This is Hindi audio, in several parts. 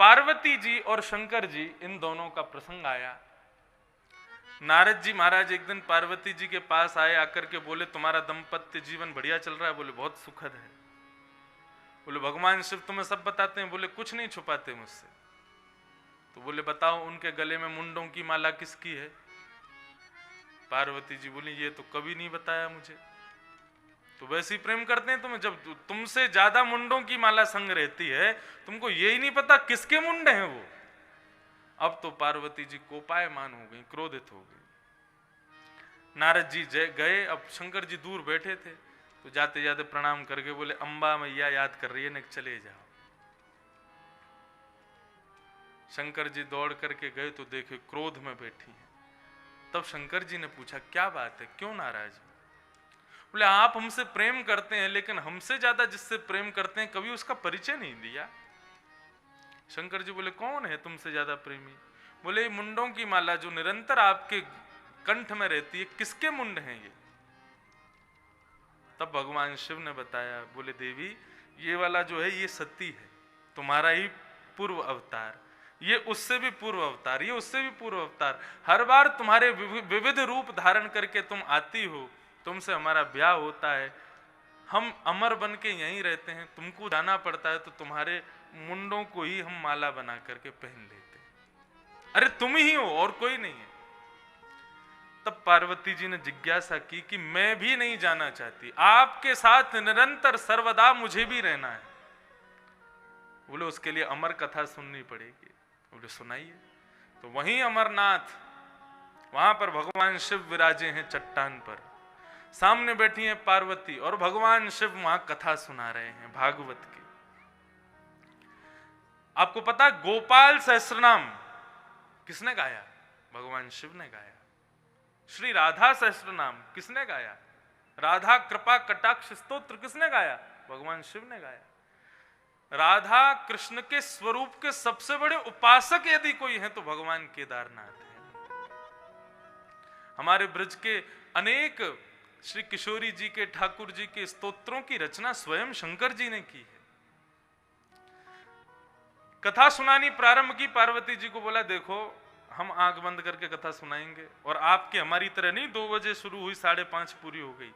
पार्वती जी और शंकर जी इन दोनों का प्रसंग आया। नारद जी महाराज एक दिन पार्वती जी के पास आए, आकर के बोले तुम्हारा दाम्पत्य जीवन बढ़िया चल रहा है? बोले बहुत सुखद है। बोले भगवान शिव तुम्हें सब बताते हैं? बोले कुछ नहीं छुपाते मुझसे। तो बोले बताओ उनके गले में मुंडों की माला किसकी है? पार्वती जी बोली ये तो कभी नहीं बताया मुझे। तो वैसे ही प्रेम करते हैं तुम्हें, जब तुमसे ज्यादा मुंडों की माला संग रहती है, तुमको यही नहीं पता किसके मुंड हैं वो। अब तो पार्वती जी कोपायमान हो गई, क्रोधित हो गई। नारद जी गए, अब शंकर जी दूर बैठे थे, तो जाते जाते प्रणाम करके बोले अम्बा मैया याद कर रही है न, चले जाओ। शंकर जी दौड़ करके गए तो देखे क्रोध में बैठी है। तब शंकर जी ने पूछा क्या बात है, क्यों नाराज? बोले आप हमसे प्रेम करते हैं, लेकिन हमसे ज्यादा जिससे प्रेम करते हैं कभी उसका परिचय नहीं दिया। शंकर जी बोले कौन है तुमसे ज्यादा प्रेमी? बोले मुंडों की माला जो निरंतर आपके कंठ में रहती है, किसके मुंड हैं ये? तब भगवान शिव ने बताया, बोले देवी ये वाला जो है ये सती है, तुम्हारा ही पूर्व अवतार। ये उससे भी पूर्व अवतार, ये उससे भी पूर्व अवतार। हर बार तुम्हारे विविध रूप धारण करके तुम आती हो, तुमसे हमारा ब्याह होता है, हम अमर बन के यहीं रहते हैं, तुमको जाना पड़ता है तो तुम्हारे मुंडों को ही हम माला बना करके पहन लेते हैं। अरे तुम ही हो और कोई नहीं है। तब पार्वती जी ने जिज्ञासा की कि मैं भी नहीं जाना चाहती, आपके साथ निरंतर सर्वदा मुझे भी रहना है। बोले उसके लिए अमर कथा सुननी पड़ेगी। बोले सुनाइए। तो वहीं अमरनाथ, वहां पर भगवान शिव विराजे हैं चट्टान पर, सामने बैठी है पार्वती और भगवान शिव वहां कथा सुना रहे हैं भागवत की। आपको पता गोपाल सहस्त्रनाम किसने गाया? भगवान शिव ने गाया। श्री राधा सहस्त्रनाम किसने गाया? राधा कृपा कटाक्ष स्तोत्र किसने गाया? भगवान शिव ने गाया। राधा कृष्ण के स्वरूप के सबसे बड़े उपासक यदि कोई है तो भगवान केदारनाथ है। हमारे ब्रज के अनेक श्री किशोरी जी के, ठाकुर जी के स्तोत्रों की रचना स्वयं शंकर जी ने की है। कथा सुनानी प्रारंभ की, पार्वती जी को बोला देखो हम आंख बंद करके कथा सुनाएंगे, और आपकी हमारी तरह नहीं 2 बजे शुरू हुई 5:30 पूरी हो गई,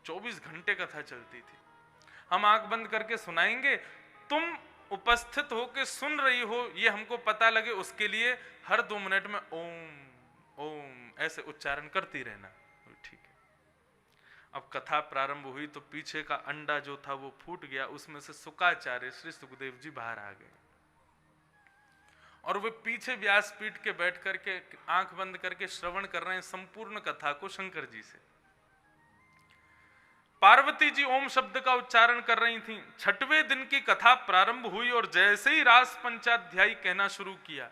24 घंटे कथा चलती थी। हम आंख बंद करके सुनाएंगे, तुम उपस्थित हो के सुन रही हो ये हमको पता लगे, उसके लिए हर 2 मिनट में ओम ओम ऐसे उच्चारण करती रहना। ठीक है। अब कथा प्रारंभ हुई तो पीछे का अंडा जो था वो फूट गया, उसमें से सुकाचार्य श्री सुखदेव जी बाहर आ गए और वे पीछे व्यासपीठ के बैठ करके आंख बंद करके श्रवण कर रहे हैं संपूर्ण कथा को शंकर जी से। पार्वती जी ओम शब्द का उच्चारण कर रही थीं। 6वें दिन की कथा प्रारंभ हुई और जैसे ही रास पंचाध्यायी कहना शुरू किया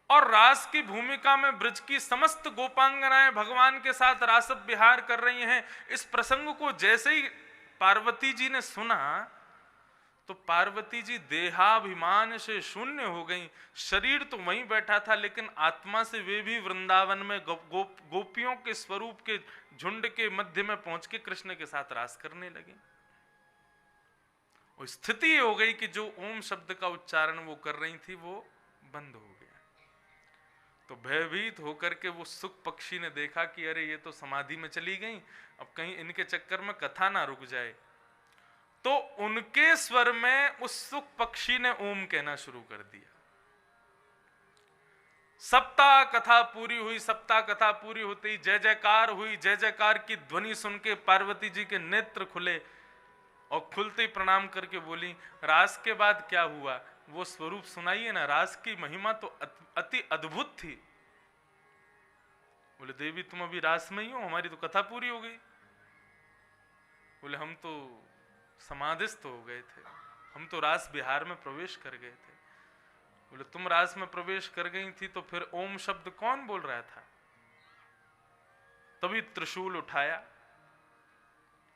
और रास की भूमिका में ब्रज की समस्त गोपांगनाएं भगवान के साथ रास विहार कर रही हैं, इस प्रसंग को जैसे ही पार्वती जी ने सुना तो पार्वती जी देहाभिमान से शून्य हो गईं। शरीर तो वहीं बैठा था, लेकिन आत्मा से वे भी वृंदावन में गोपियों के स्वरूप के झुंड के मध्य में पहुंच के कृष्ण के साथ रास करने लगी। वो स्थिति हो गई कि जो ओम शब्द का उच्चारण वो कर रही थी वो बंद हो गया। तो भयभीत होकर के वो सुख पक्षी ने देखा कि अरे ये तो समाधि में चली गई, अब कहीं इनके चक्कर में कथा ना रुक जाए। तो उनके स्वर में उस सुख पक्षी ने ओम कहना शुरू कर दिया। सप्ताह कथा पूरी हुई। सप्ताह कथा पूरी होते ही जय जयकार हुई। जय जयकार की ध्वनि सुन के पार्वती जी के नेत्र खुले और खुलते ही प्रणाम करके बोली रास के बाद क्या हुआ वो स्वरूप सुनाइए ना, रास की महिमा तो अति अद्भुत थी। बोले देवी तुम अभी रास में ही हो, हमारी तो कथा पूरी हो गई। बोले हम तो समाधिस्थ हो गए थे, हम तो रास विहार में प्रवेश कर गए थे। बोले तुम रास में प्रवेश कर गई थी तो फिर ओम शब्द कौन बोल रहा था? तभी त्रिशूल उठाया,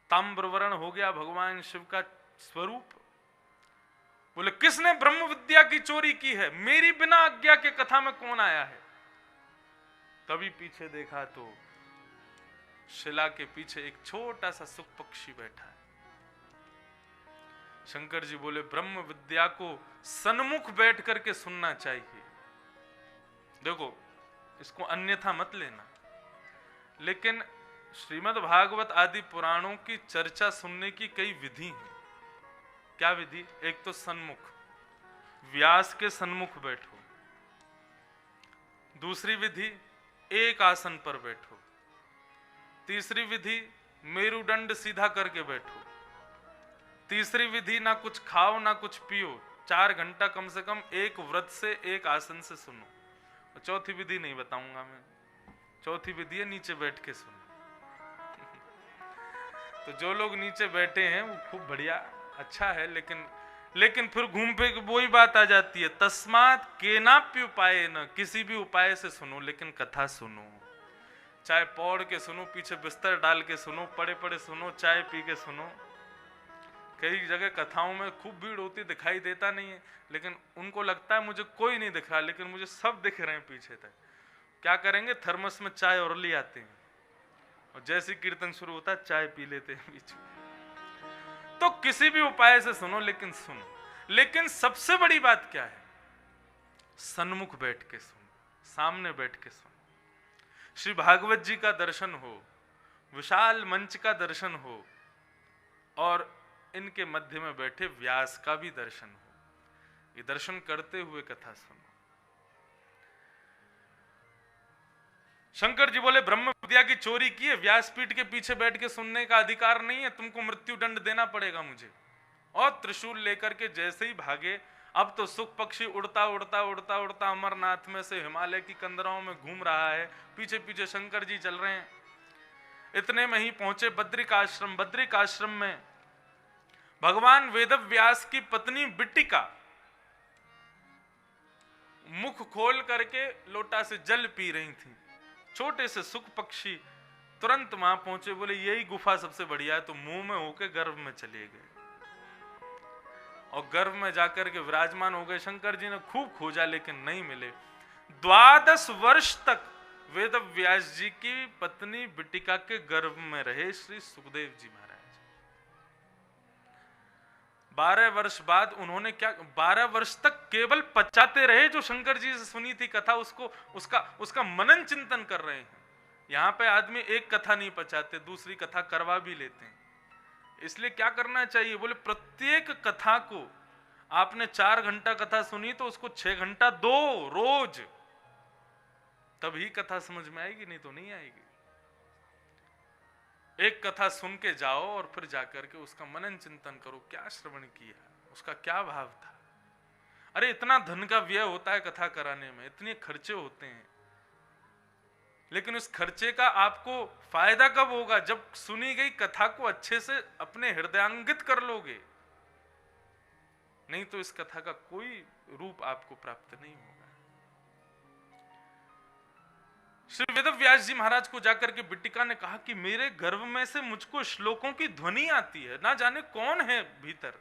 ताम्रवर्ण हो गया भगवान शिव का स्वरूप। बोले किसने ब्रह्म विद्या की चोरी की है? मेरी बिना आज्ञा के कथा में कौन आया है? तभी पीछे देखा तो शिला के पीछे एक छोटा सा सुख पक्षी बैठा है। शंकर जी बोले ब्रह्म विद्या को सन्मुख बैठ करके सुनना चाहिए। देखो, इसको अन्यथा मत लेना, लेकिन श्रीमद् भागवत आदि पुराणों की चर्चा सुनने की कई विधि हैं। क्या विधि? एक तो सन्मुख, व्यास के सन्मुख बैठो। दूसरी विधि, एक आसन पर बैठो। तीसरी विधि, मेरुदंड सीधा करके बैठो। तीसरी विधि, ना कुछ खाओ ना कुछ पियो, 4 घंटा कम से कम एक व्रत से एक आसन से सुनो। और चौथी विधि नहीं बताऊंगा मैं, चौथी विधि है नीचे बैठ के सुनो। तो जो लोग नीचे बैठे हैं वो खूब बढ़िया, अच्छा है, लेकिन फिर घूम फिर के वही बात आ जाती है, तस्मात् केनाप्य उपाय न, किसी भी उपाय से सुनो, लेकिन कथा सुनो। चाहे पौड़ के सुनो, पीछे बिस्तर डाल के सुनो, पड़े पड़े सुनो, चाय पी के सुनो। कई जगह कथाओं में खूब भीड़ होती, दिखाई देता नहीं है, लेकिन उनको लगता है मुझे कोई नहीं दिख रहा, लेकिन मुझे सब दिख रहे हैं पीछे तक। क्या करेंगे? थर्मस में चाय और ले आते हैं, और जैसे कीर्तन शुरू होता है चाय पी लेते हैं बीच में। तो किसी भी उपाय से सुनो, लेकिन सुनो। लेकिन सबसे बड़ी बात क्या है? सन्मुख बैठ के सुनो, सामने बैठ के सुनो। श्री भागवत जी का दर्शन हो, विशाल मंच का दर्शन हो, और इनके मध्य में बैठे व्यास का भी दर्शन हो। ये दर्शन करते हुए कथा सुनो। शंकर जी बोले ब्रह्म विद्या की चोरी की है, व्यासपीठ के पीछे बैठ के सुनने का अधिकार नहीं है, तुमको मृत्यु दंड देना पड़ेगा मुझे। और त्रिशूल लेकर के जैसे ही भागे, अब तो सुख पक्षी उड़ता उड़ता उड़ता उड़ता अमरनाथ में से हिमालय की कंदराओं में घूम रहा है, पीछे पीछे शंकर जी चल रहे हैं। इतने में ही पहुंचे बद्रिकाश्रम। बद्रिकाश्रम में भगवान वेदव्यास की पत्नी बिट्टिका मुख खोल करके लोटा से जल पी रही थी। छोटे से सुख पक्षी तुरंत वहां पहुंचे, बोले यही गुफा सबसे बढ़िया है, तो मुंह में होके गर्भ में चले गए, और गर्भ में जाकर के विराजमान हो गए। शंकर जी ने खूब खोजा लेकिन नहीं मिले। 12 वर्ष तक वेदव्यास जी की पत्नी बिट्टिका के गर्भ में रहे श्री सुखदेव जी महाराज। 12 वर्ष बाद उन्होंने क्या, 12 वर्ष तक केवल पचाते रहे जो शंकर जी से सुनी थी कथा, उसका मनन चिंतन कर रहे हैं। यहाँ पे आदमी एक कथा नहीं पचाते, दूसरी कथा करवा भी लेते हैं। इसलिए क्या करना चाहिए? बोले प्रत्येक कथा को आपने 4 घंटा कथा सुनी तो उसको 6 घंटा दो रोज, तभी कथा समझ में आएगी, नहीं तो नहीं आएगी। एक कथा सुन के जाओ और फिर जाकर के उसका मनन चिंतन करो, क्या श्रवण किया, उसका क्या भाव था। अरे इतना धन का व्यय होता है कथा कराने में, इतने खर्चे होते हैं, लेकिन उस खर्चे का आपको फायदा कब होगा? जब सुनी गई कथा को अच्छे से अपने हृदयांगित कर लोगे, नहीं तो इस कथा का कोई रूप आपको प्राप्त नहीं होगा। श्री वेदव्यास जी महाराज को जाकर के बिट्टिका ने कहा कि मेरे गर्भ में से मुझको श्लोकों की ध्वनि आती है, ना जाने कौन है भीतर।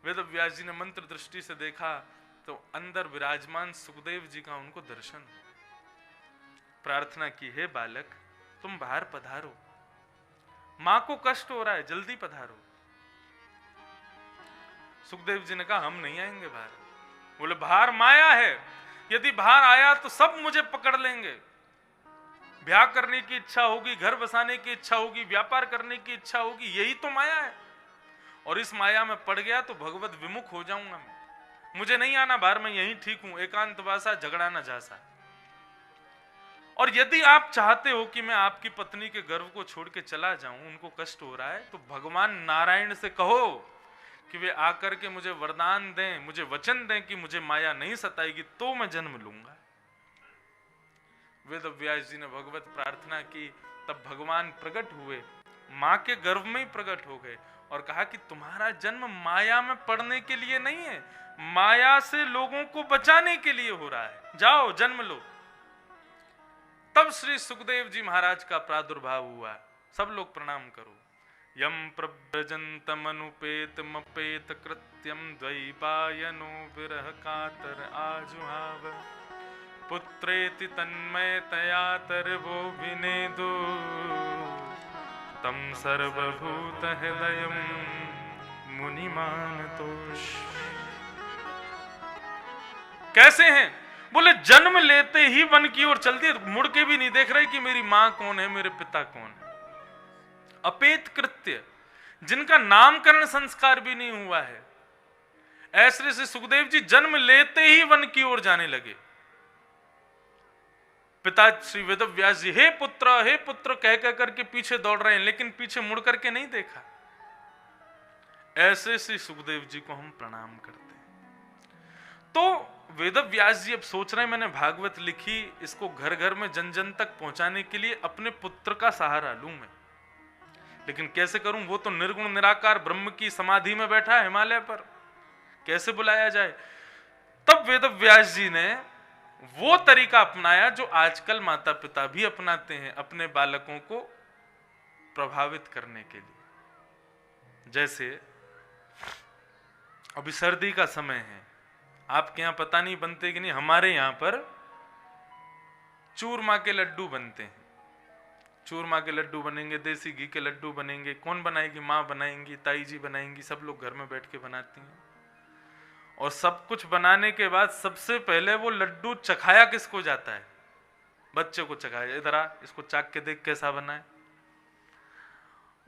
वेदव्यास जी ने मंत्र दृष्टि से देखा तो अंदर विराजमान सुखदेव जी का उनको दर्शन हुआ। प्रार्थना की, हे बालक तुम बाहर पधारो, मां को कष्ट हो रहा है, जल्दी पधारो। सुखदेव जी ने कहा हम नहीं आएंगे बाहर। बोले बाहर माया है, यदि बाहर आया तो सब मुझे पकड़ लेंगे। ब्याह करने की इच्छा होगी, घर बसाने की इच्छा होगी, व्यापार करने की इच्छा होगी, यही तो माया है। और इस माया में पड़ गया तो भगवत विमुख हो जाऊंगा मैं। मुझे नहीं आना बाहर, मैं यहीं ठीक हूं, एकांतवासा झगड़ा न झांसा। और यदि आप चाहते हो कि मैं आपकी पत्नी के गर्भ को छोड़ के चला जाऊं, उनको कष्ट हो रहा है, तो भगवान नारायण से कहो कि वे आकर के मुझे वरदान दें, मुझे वचन दें कि मुझे माया नहीं सताएगी, तो मैं जन्म लूंगा। वेदव्यास जी ने भगवत प्रार्थना की, तब भगवान प्रकट हुए, मां के गर्भ में ही प्रकट हो गए और कहा कि तुम्हारा जन्म माया में पड़ने के लिए नहीं है, माया से लोगों को बचाने के लिए हो रहा है, जाओ जन्म लो। तब श्री सुखदेव जी महाराज का प्रादुर्भाव हुआ। सब लोग प्रणाम करो। यम प्रव्रजन्तमनुपेतमपेत कृत्यम द्वैपायनो विरह कातर आजुहाव पुत्रेति तन्मयतया तरवो विनेदो तम सर्वभूत हृदयं मुनिमान तोष। कैसे हैं? बोले जन्म लेते ही वन की ओर चलती, मुड़ के भी नहीं देख रहे कि मेरी मां कौन है, मेरे पिता कौन है। अपेत कृत्य, जिनका नामकरण संस्कार भी नहीं हुआ है, ऐसे से सुखदेव जी जन्म लेते ही वन की ओर जाने लगे। पिता श्री वेदव्यास जी हे पुत्र कह करके पीछे दौड़ रहे हैं, लेकिन पीछे मुड़ करके नहीं देखा। ऐसे श्री सुखदेव जी को हम प्रणाम करते हैं। तो वेदव्यास जी अब सोच रहे हैं मैंने भागवत लिखी, इसको घर घर में जन जन तक पहुंचाने के लिए अपने पुत्र का सहारा लूं मैं, लेकिन कैसे करूं? वो तो निर्गुण निराकार ब्रह्म की समाधि में बैठा है हिमालय पर, कैसे बुलाया जाए? तब वेदव्यास जी ने वो तरीका अपनाया जो आजकल माता पिता भी अपनाते हैं अपने बालकों को प्रभावित करने के लिए। जैसे अभी सर्दी का समय है, आपके यहां पता नहीं बनते कि नहीं, हमारे यहां पर चूरमा के लड्डू बनते हैं। चूरमा के लड्डू बनेंगे, देसी घी के लड्डू बनेंगे। कौन बनाएगी? माँ बनाएंगी, ताई जी बनाएंगी, सब लोग घर में बैठ के बनाती हैं। और सब कुछ बनाने के बाद सबसे पहले वो लड्डू चखाया किसको जाता है? बच्चे को चखाया, इधर आ, इसको चाक के देख कैसा बना है।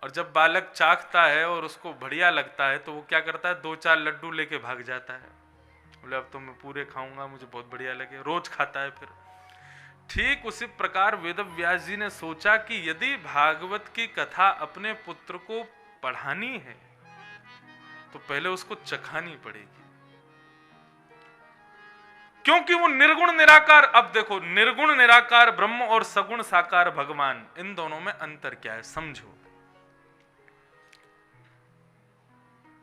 और जब बालक चाखता है और उसको बढ़िया लगता है तो वो क्या करता है? 2-4 लड्डू लेके भाग जाता है, बोले अब तो मैं पूरे खाऊंगा, मुझे बहुत बढ़िया लगे, रोज खाता है फिर। ठीक उसी प्रकार वेदव्यास जी ने सोचा कि यदि भागवत की कथा अपने पुत्र को पढ़ानी है तो पहले उसको चखानी पड़ेगी, क्योंकि वो निर्गुण निराकार। अब देखो, निर्गुण निराकार ब्रह्म और सगुण साकार भगवान, इन दोनों में अंतर क्या है समझो।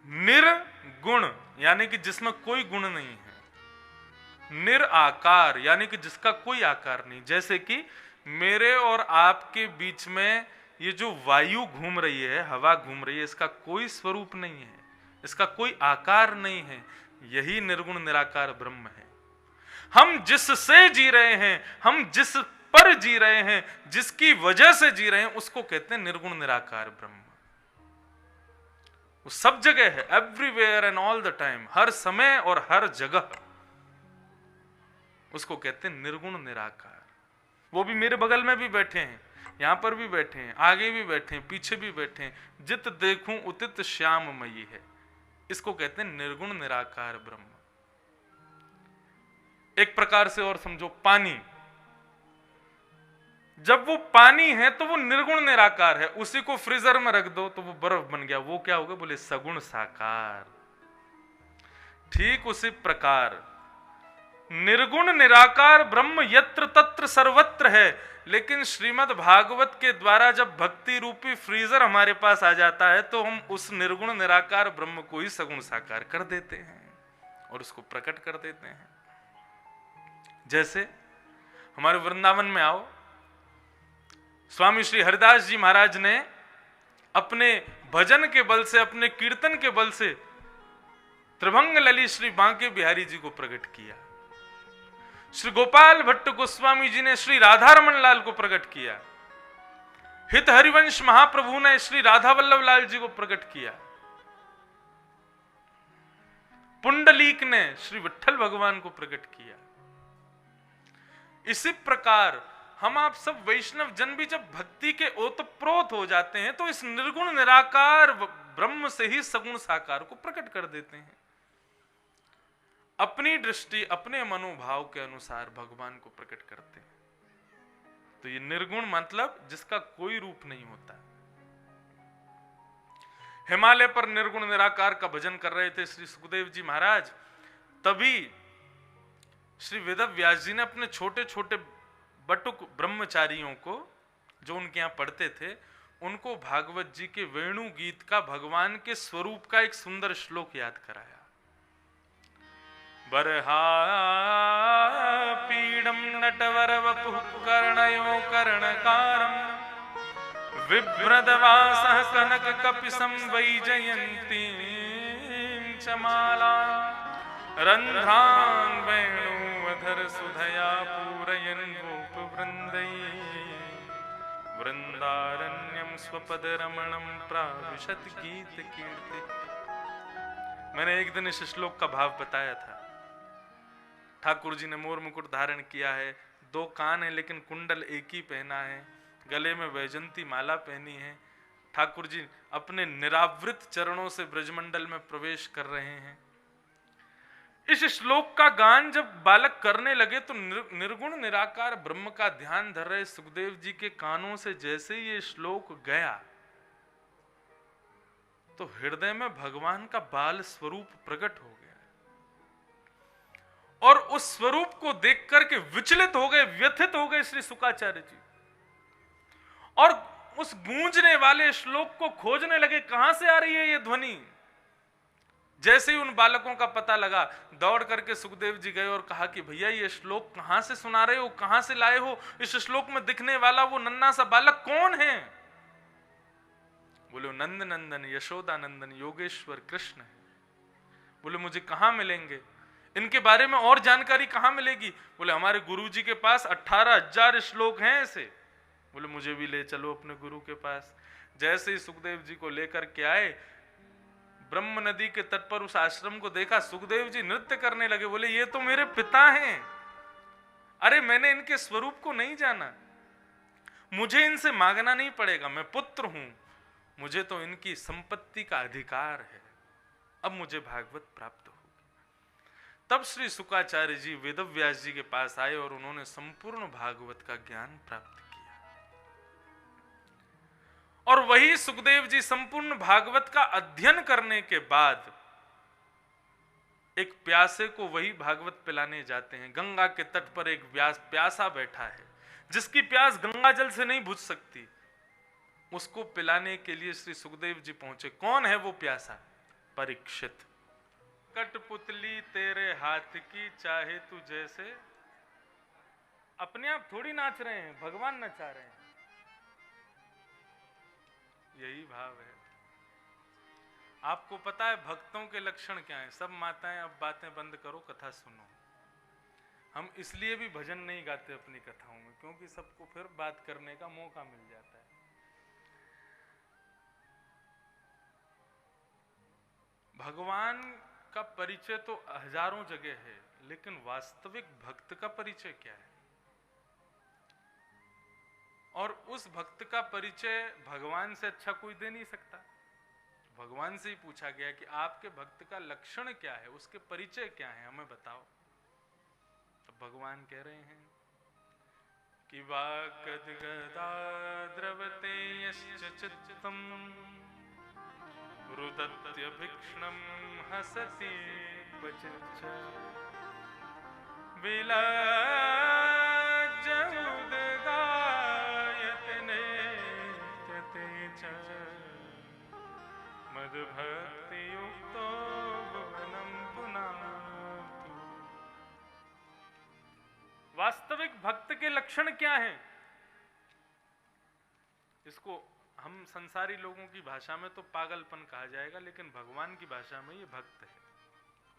निर्गुण यानी कि जिसमें कोई गुण नहीं है, निराकार यानी कि जिसका कोई आकार नहीं। जैसे कि मेरे और आपके बीच में ये जो वायु घूम रही है, हवा घूम रही है, इसका कोई स्वरूप नहीं है, इसका कोई आकार नहीं है, यही निर्गुण निराकार ब्रह्म है। हम जिससे जी रहे हैं, हम जिस पर जी रहे हैं, जिसकी वजह से जी रहे हैं, उसको कहते हैं निर्गुण निराकार ब्रह्म। वो सब जगह है, everywhere and all the time, हर समय और हर जगह, उसको कहते हैं निर्गुण निराकार। वो भी मेरे बगल में भी बैठे हैं, यहां पर भी बैठे हैं, आगे भी बैठे हैं, पीछे भी बैठे हैं, जित देखूं उतित श्याममयी है, इसको कहते हैं निर्गुण निराकार ब्रह्म। एक प्रकार से और समझो, पानी, जब वो पानी है तो वो निर्गुण निराकार है, उसी को फ्रीजर में रख दो तो वो बर्फ बन गया, वो क्या होगा? बोले सगुण साकार। ठीक उसी प्रकार निर्गुण निराकार ब्रह्म यत्र तत्र सर्वत्र है, लेकिन श्रीमद् भागवत के द्वारा जब भक्ति रूपी फ्रीजर हमारे पास आ जाता है तो हम उस निर्गुण निराकार ब्रह्म को ही सगुण साकार कर देते हैं और उसको प्रकट कर देते हैं। जैसे हमारे वृंदावन में आओ, स्वामी श्री हरिदास जी महाराज ने अपने भजन के बल से, अपने कीर्तन के बल से त्रिभंग लली श्री बांके बिहारी जी को प्रकट किया। श्री गोपाल भट्ट गोस्वामी जी ने श्री राधा रमन लाल को प्रकट किया। हित हरिवंश महाप्रभु ने श्री राधा वल्लभ लाल जी को प्रकट किया। पुंडलीक ने श्री विट्ठल भगवान को प्रकट किया। इसी प्रकार हम आप सब वैष्णव जन भी जब भक्ति के ओतप्रोत हो जाते हैं तो इस निर्गुण निराकार ब्रह्म से ही सगुण साकार को प्रकट कर देते हैं। अपनी दृष्टि, अपने मनोभाव के अनुसार भगवान को प्रकट करते हैं। तो ये निर्गुण मतलब जिसका कोई रूप नहीं होता। हिमालय पर निर्गुण निराकार का भजन कर रहे थे श्री सुखदेव जी महाराज, तभी श्री वेदव्यास जी ने अपने छोटे छोटे बटुक ब्रह्मचारियों को, जो उनके यहाँ पढ़ते थे, उनको भागवत जी के वेणु गीत का, भगवान के स्वरूप का एक सुंदर श्लोक याद कराया। बरहा पीडम नटवर वपुः कर्णयो कर्णकारम विभ्रदवासः कनक कपिसं वैजयन्तीं च माला रन्ध्रान् वेणुवधर सुधया पूरयन् गोपवृन्दैः वृन्दारण्यं स्वपदरमणं प्राविशत् गीतकीर्ति। मैंने एक दिन इस श्लोक का भाव बताया था। ठाकुर जी ने मोर मुकुट धारण किया है, 2 कान है लेकिन कुंडल एक ही पहना है, गले में वैजंती माला पहनी है। ठाकुर जी अपने निरावृत चरणों से ब्रजमंडल में प्रवेश कर रहे हैं। इस श्लोक का गान जब बालक करने लगे तो निर्गुण निराकार ब्रह्म का ध्यान धर रहे सुखदेव जी के कानों से जैसे ही ये श्लोक गया तो हृदय में भगवान का बाल स्वरूप प्रकट हो गया और उस स्वरूप को देख करके विचलित हो गए, व्यथित हो गए श्री शुकाचार्य जी और उस गूंजने वाले श्लोक को खोजने लगे, कहां से आ रही है ये ध्वनि। जैसे ही उन बालकों का पता लगा, दौड़ करके सुखदेव जी गए और कहा कि भैया ये श्लोक कहां से सुना रहे हो, कहां से लाए हो, इस श्लोक में दिखने वाला वो नन्हा सा बालक कौन है। बोले नंद नंदन यशोदा नंदन योगेश्वर कृष्ण है। बोले मुझे कहां मिलेंगे, इनके बारे में और जानकारी कहां मिलेगी। बोले हमारे गुरु जी के पास 18,000 श्लोक हैं ऐसे। बोले मुझे भी ले चलो अपने गुरु के पास। जैसे ही सुखदेव जी को लेकर के आए, ब्रह्म नदी के तट पर उस आश्रम को देखा, सुखदेव जी नृत्य करने लगे। बोले ये तो मेरे पिता हैं, अरे मैंने इनके स्वरूप को नहीं जाना, मुझे इनसे मांगना नहीं पड़ेगा, मैं पुत्र हूं, मुझे तो इनकी संपत्ति का अधिकार है, अब मुझे भागवत प्राप्त होगी। तब श्री शुकाचार्य जी वेदव्यास जी के पास आए और उन्होंने संपूर्ण भागवत का ज्ञान प्राप्त किया। और वही सुखदेव जी संपूर्ण भागवत का अध्ययन करने के बाद एक प्यासे को वही भागवत पिलाने जाते हैं। गंगा के तट पर एक प्यासा बैठा है जिसकी प्यास गंगा जल से नहीं बुझ सकती, उसको पिलाने के लिए श्री सुखदेव जी पहुंचे। कौन है वो प्यासा? परीक्षित। कठपुतली तेरे हाथ की चाहे तू जैसे, अपने आप थोड़ी नाच रहे हैं, भगवान नचा रहे हैं। यही भाव है। आपको पता है भक्तों के लक्षण क्या है? सब माताएं अब बातें बंद करो, कथा सुनो। हम इसलिए भी भजन नहीं गाते अपनी कथाओं में क्योंकि सबको फिर बात करने का मौका मिल जाता है। भगवान का परिचय तो हजारों जगह है, लेकिन वास्तविक भक्त का परिचय क्या है? और उस भक्त का परिचय भगवान से अच्छा कोई दे नहीं सकता। भगवान से ही पूछा गया कि आपके भक्त का लक्षण क्या है, उसके परिचय क्या है, हमें बताओ। तो भगवान कह रहे हैं कि वागद्गदा द्रवते यश्च चित्तम रुदत्यभिक्ष्णं हसति क्वचिच्च मद्भक्ति युक्तो भुवनं पुनातु। वास्तविक भक्त के लक्षण क्या हैं? इसको हम संसारी लोगों की भाषा में तो पागलपन कहा जाएगा, लेकिन भगवान की भाषा में ये भक्त है।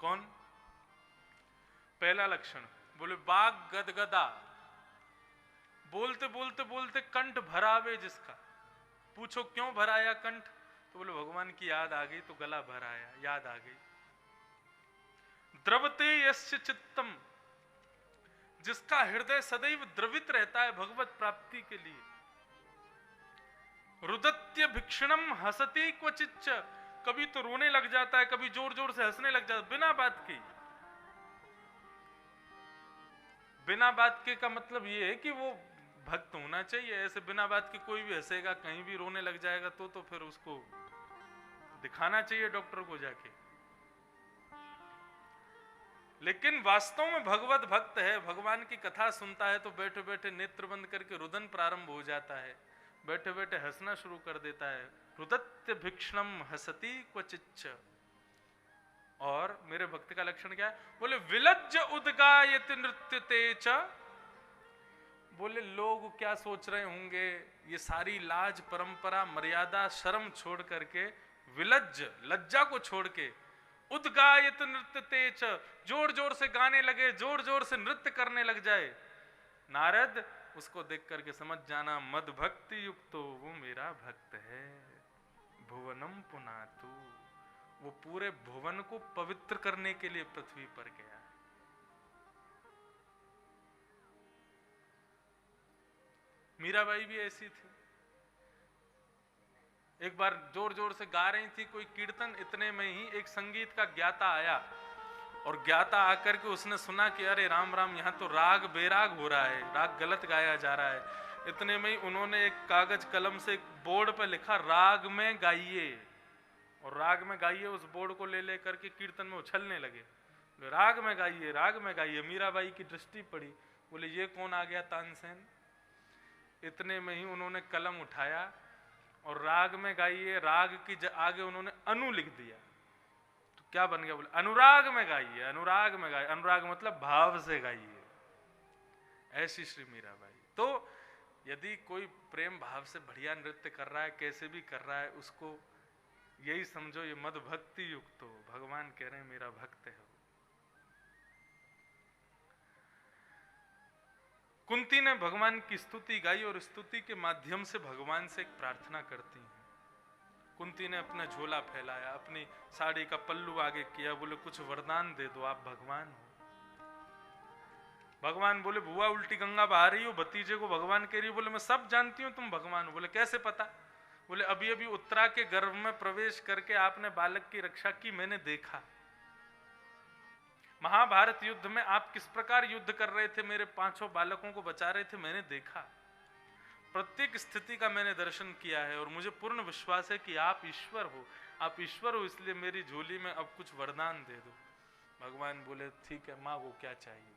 कौन? पहला लक्षण बोले बाग गदगदा, बोलते बोलते बोलते कंठ भरावे जिसका। पूछो क्यों भराया कंठ? तो बोले भगवान की याद आ गई तो गला भराया, याद आ गई। द्रवते यस्य चित्तम, जिसका हृदय सदैव द्रवित रहता है भगवत प्राप्ति के लिए। रुदत्य भिक्षणम हसति क्वचिच्च, कभी तो रोने लग जाता है, कभी जोर जोर से हंसने लग जाता है, बिना बात के। बिना बात के का मतलब ये है कि वो भक्त होना चाहिए। ऐसे बिना बात के कोई भी हंसेगा, कहीं भी रोने लग जाएगा तो फिर उसको दिखाना चाहिए डॉक्टर को जाके। लेकिन वास्तव में भगवत भक्त है, भगवान की कथा सुनता है तो बैठे बैठे नेत्र बंद करके रुदन प्रारंभ हो जाता है, बैठे बैठे हंसना शुरू कर देता है। रुदत्य भिक्षणम हसति क्वचिच्च। और मेरे भक्त का लक्षण क्या है? बोले विलज्ज उद्गायति नृत्यते च। बोले लोग क्या सोच रहे होंगे, ये सारी लाज परंपरा मर्यादा शर्म छोड़ करके, विलज्ज लज्जा को छोड़ के, उद्गायत नृत्यते च, जोर जोर से गाने लगे, जोर जोर से नृत्य करने लग जाए। नारद उसको देख करके समझ जाना मद भक्ति युक्तो, वो मेरा भक्त है। भुवनम पुनातु, वो पूरे भुवन को पवित्र करने के लिए पृथ्वी पर गया है। मीराबाई भी ऐसी थी। एक बार जोर जोर से गा रही थी कोई कीर्तन, इतने में ही एक संगीत का ज्ञाता आया और ज्ञाता आकर के उसने सुना कि अरे राम राम, यहाँ तो राग बेराग हो रहा है, राग गलत गाया जा रहा है। इतने में ही उन्होंने एक कागज कलम से एक बोर्ड पर लिखा राग में गाइए, और राग में गाइए उस बोर्ड को ले लेकर के कीर्तन में उछलने लगे, राग में गाइए, राग में गाइए। मीराबाई की दृष्टि पड़ी, बोले ये कौन आ गया तानसेन। इतने में ही उन्होंने कलम उठाया और राग में गाइए, राग की आगे उन्होंने अनु लिख दिया, तो क्या बन गया, बोले अनुराग में गाइए, अनुराग में गाइए। अनुराग मतलब भाव से गाइए। ऐसी श्री मीराबाई। तो यदि कोई प्रेम भाव से बढ़िया नृत्य कर रहा है, कैसे भी कर रहा है, उसको यही समझो ये मद भक्ति युक्त हो। भगवान कह रहे हैं मेरा भक्त है। कुंती ने भगवान की स्तुति गाई और स्तुति के माध्यम से भगवान से एक प्रार्थना करती हैं। कुंती ने अपना झोला फैलाया, अपनी साड़ी का पल्लू आगे किया, बोले कुछ वरदान दे दो, आप भगवान हो। भगवान बोले बुआ उल्टी गंगा बहा रही हो, भतीजे को भगवान कह रही हो। बोले मैं सब जानती हूं तुम भगवान हो। बोले कैसे पता। बोले अभी अभी उत्तरा के गर्भ में प्रवेश करके आपने बालक की रक्षा की, मैंने देखा। महाभारत युद्ध में आप किस प्रकार युद्ध कर रहे थे, मेरे 5 बालकों को बचा रहे थे, मैंने देखा। प्रत्येक स्थिति का मैंने दर्शन किया है और मुझे पूर्ण विश्वास है कि आप ईश्वर हो, आप ईश्वर हो, इसलिए मेरी झोली में अब कुछ वरदान दे दो। भगवान बोले ठीक है, मांगो क्या चाहिए।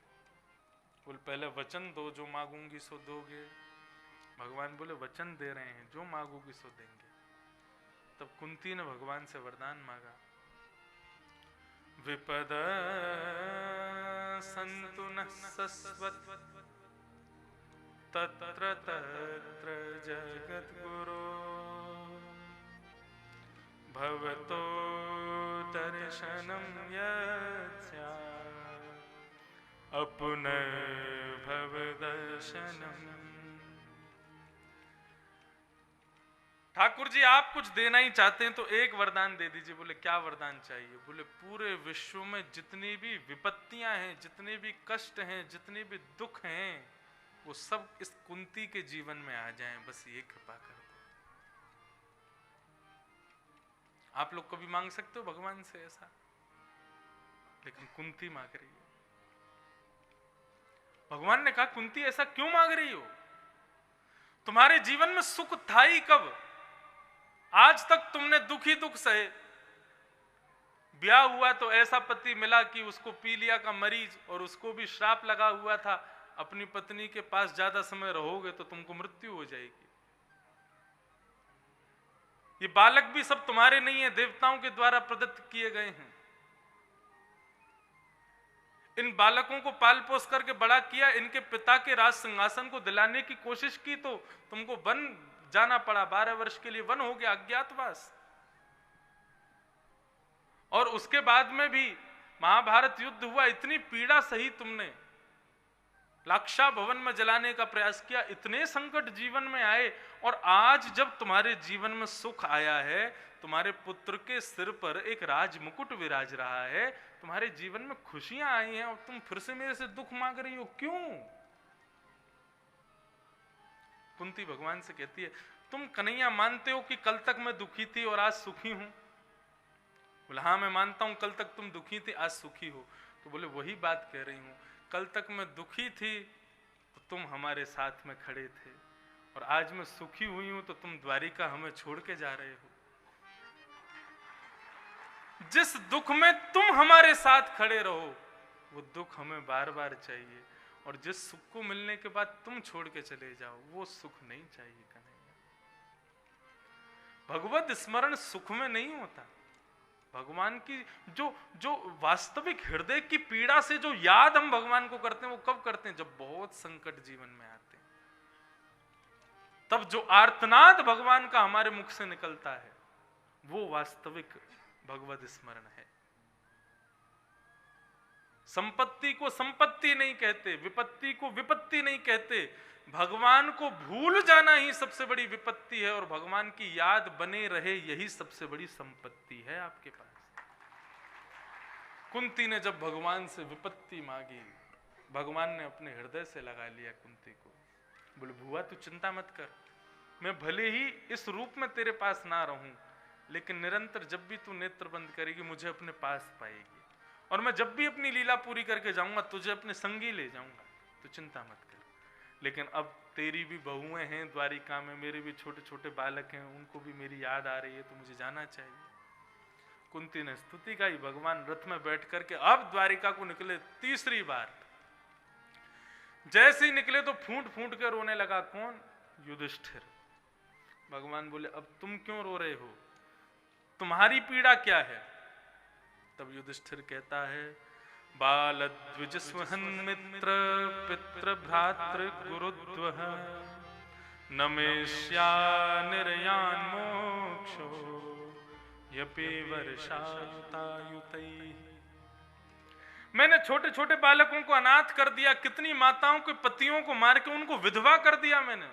बोले पहले वचन दो, जो मांगूंगी सो दोगे। भगवान बोले वचन दे रहे हैं, जो मांगोगी सो देंगे। तब कुंती ने भगवान से वरदान मांगा, विपद सन्तु नः सस्वत् तत्र तत्र जगद्गुरो भवतो दर्शनं यत् स्यात् अपुनर्भव दर्शनम्। ठाकुर जी आप कुछ देना ही चाहते हैं तो एक वरदान दे दीजिए। बोले क्या वरदान चाहिए। बोले पूरे विश्व में जितनी भी विपत्तियां हैं, जितने भी कष्ट हैं, जितने भी दुख हैं, वो सब इस कुंती के जीवन में आ जाएं, बस ये कृपा कर दो। आप लोग कभी मांग सकते हो भगवान से ऐसा, लेकिन कुंती मांग रही है। भगवान ने कहा कुंती ऐसा क्यों मांग रही हो, तुम्हारे जीवन में सुख था ही कब। आज तक तुमने दुख ही दुख सहे। ब्याह हुआ तो ऐसा पति मिला कि उसको पीलिया का मरीज, और उसको भी श्राप लगा हुआ था, अपनी पत्नी के पास ज्यादा समय रहोगे तो तुमको मृत्यु हो जाएगी। ये बालक भी सब तुम्हारे नहीं है, देवताओं के द्वारा प्रदत्त किए गए हैं। इन बालकों को पाल पोस करके बड़ा किया, इनके पिता के राज सिंहासन को दिलाने की कोशिश की तो तुमको वन जाना पड़ा। 12 वर्ष के लिए वन हो गया, अज्ञातवास। और उसके बाद में भी महाभारत युद्ध हुआ, इतनी पीड़ा सही तुमने, लाक्षा भवन में जलाने का प्रयास किया, इतने संकट जीवन में आए, और आज जब तुम्हारे जीवन में सुख आया है, तुम्हारे पुत्र के सिर पर एक राज मुकुट विराज रहा है, तुम्हारे जीवन में खुशियां आई हैं, और तुम फिर से मेरे से दुख मांग रही हो, क्यों। कुंती भगवान से कहती है तुम कन्हैया मानते हो कि कल तक मैं दुखी थी और आज सुखी हूं। बोले हाँ मैं मानता हूं, कल तक तुम दुखी थी आज सुखी हो। तो बोले वही बात कह रही हूं, कल तक मैं दुखी थी तो तुम हमारे साथ में खड़े थे, और आज मैं सुखी हुई हूं तो तुम द्वारिका हमें छोड़ के जा रहे हो। जिस दुख में तुम हमारे साथ खड़े रहो वो दुख हमें बार बार चाहिए, और जिस सुख को मिलने के बाद तुम छोड़ के चले जाओ वो सुख नहीं चाहिए कन्हैया। भगवत स्मरण सुख में नहीं होता। भगवान की जो वास्तविक हृदय की पीड़ा से जो याद हम भगवान को करते हैं वो कब करते हैं, जब बहुत संकट जीवन में आते हैं। तब जो आर्तनाद भगवान का हमारे मुख से निकलता है वो वास्तविक भगवत स्मरण है। संपत्ति को संपत्ति नहीं कहते, विपत्ति को विपत्ति नहीं कहते। भगवान को भूल जाना ही सबसे बड़ी विपत्ति है, और भगवान की याद बने रहे यही सबसे बड़ी संपत्ति है आपके पास। कुंती ने जब भगवान से विपत्ति मांगी, भगवान ने अपने हृदय से लगा लिया कुंती को। बोले बुआ तू चिंता मत कर, मैं भले ही इस रूप में तेरे पास ना रहूं, लेकिन निरंतर जब भी तू नेत्र बंद करेगी मुझे अपने पास पाएगी, और मैं जब भी अपनी लीला पूरी करके जाऊंगा तुझे अपने संगी ले जाऊंगा, तो चिंता मत कर। लेकिन अब तेरी भी बहुएं हैं द्वारिका में, मेरे भी छोटे छोटे बालक हैं, उनको भी मेरी याद आ रही है, तो मुझे जाना चाहिए। कुंती ने स्तुति गाई, भगवान रथ में बैठ करके अब द्वारिका को निकले तीसरी बार। जैसे ही निकले तो फूंट फूंट कर रोने लगा। कौन? युधिष्ठिर। भगवान बोले अब तुम क्यों रो रहे हो, तुम्हारी पीड़ा क्या है? तब युधिष्ठिर कहता है बाल द्विज स्वहन मित्र पितृ भ्रातृ गुरुद्वह नमेश्या निर्यान मोक्षो यपि वर्षातायुतैः। मैंने छोटे छोटे बालकों को अनाथ कर दिया, कितनी माताओं के पतियों को मार के उनको विधवा कर दिया मैंने।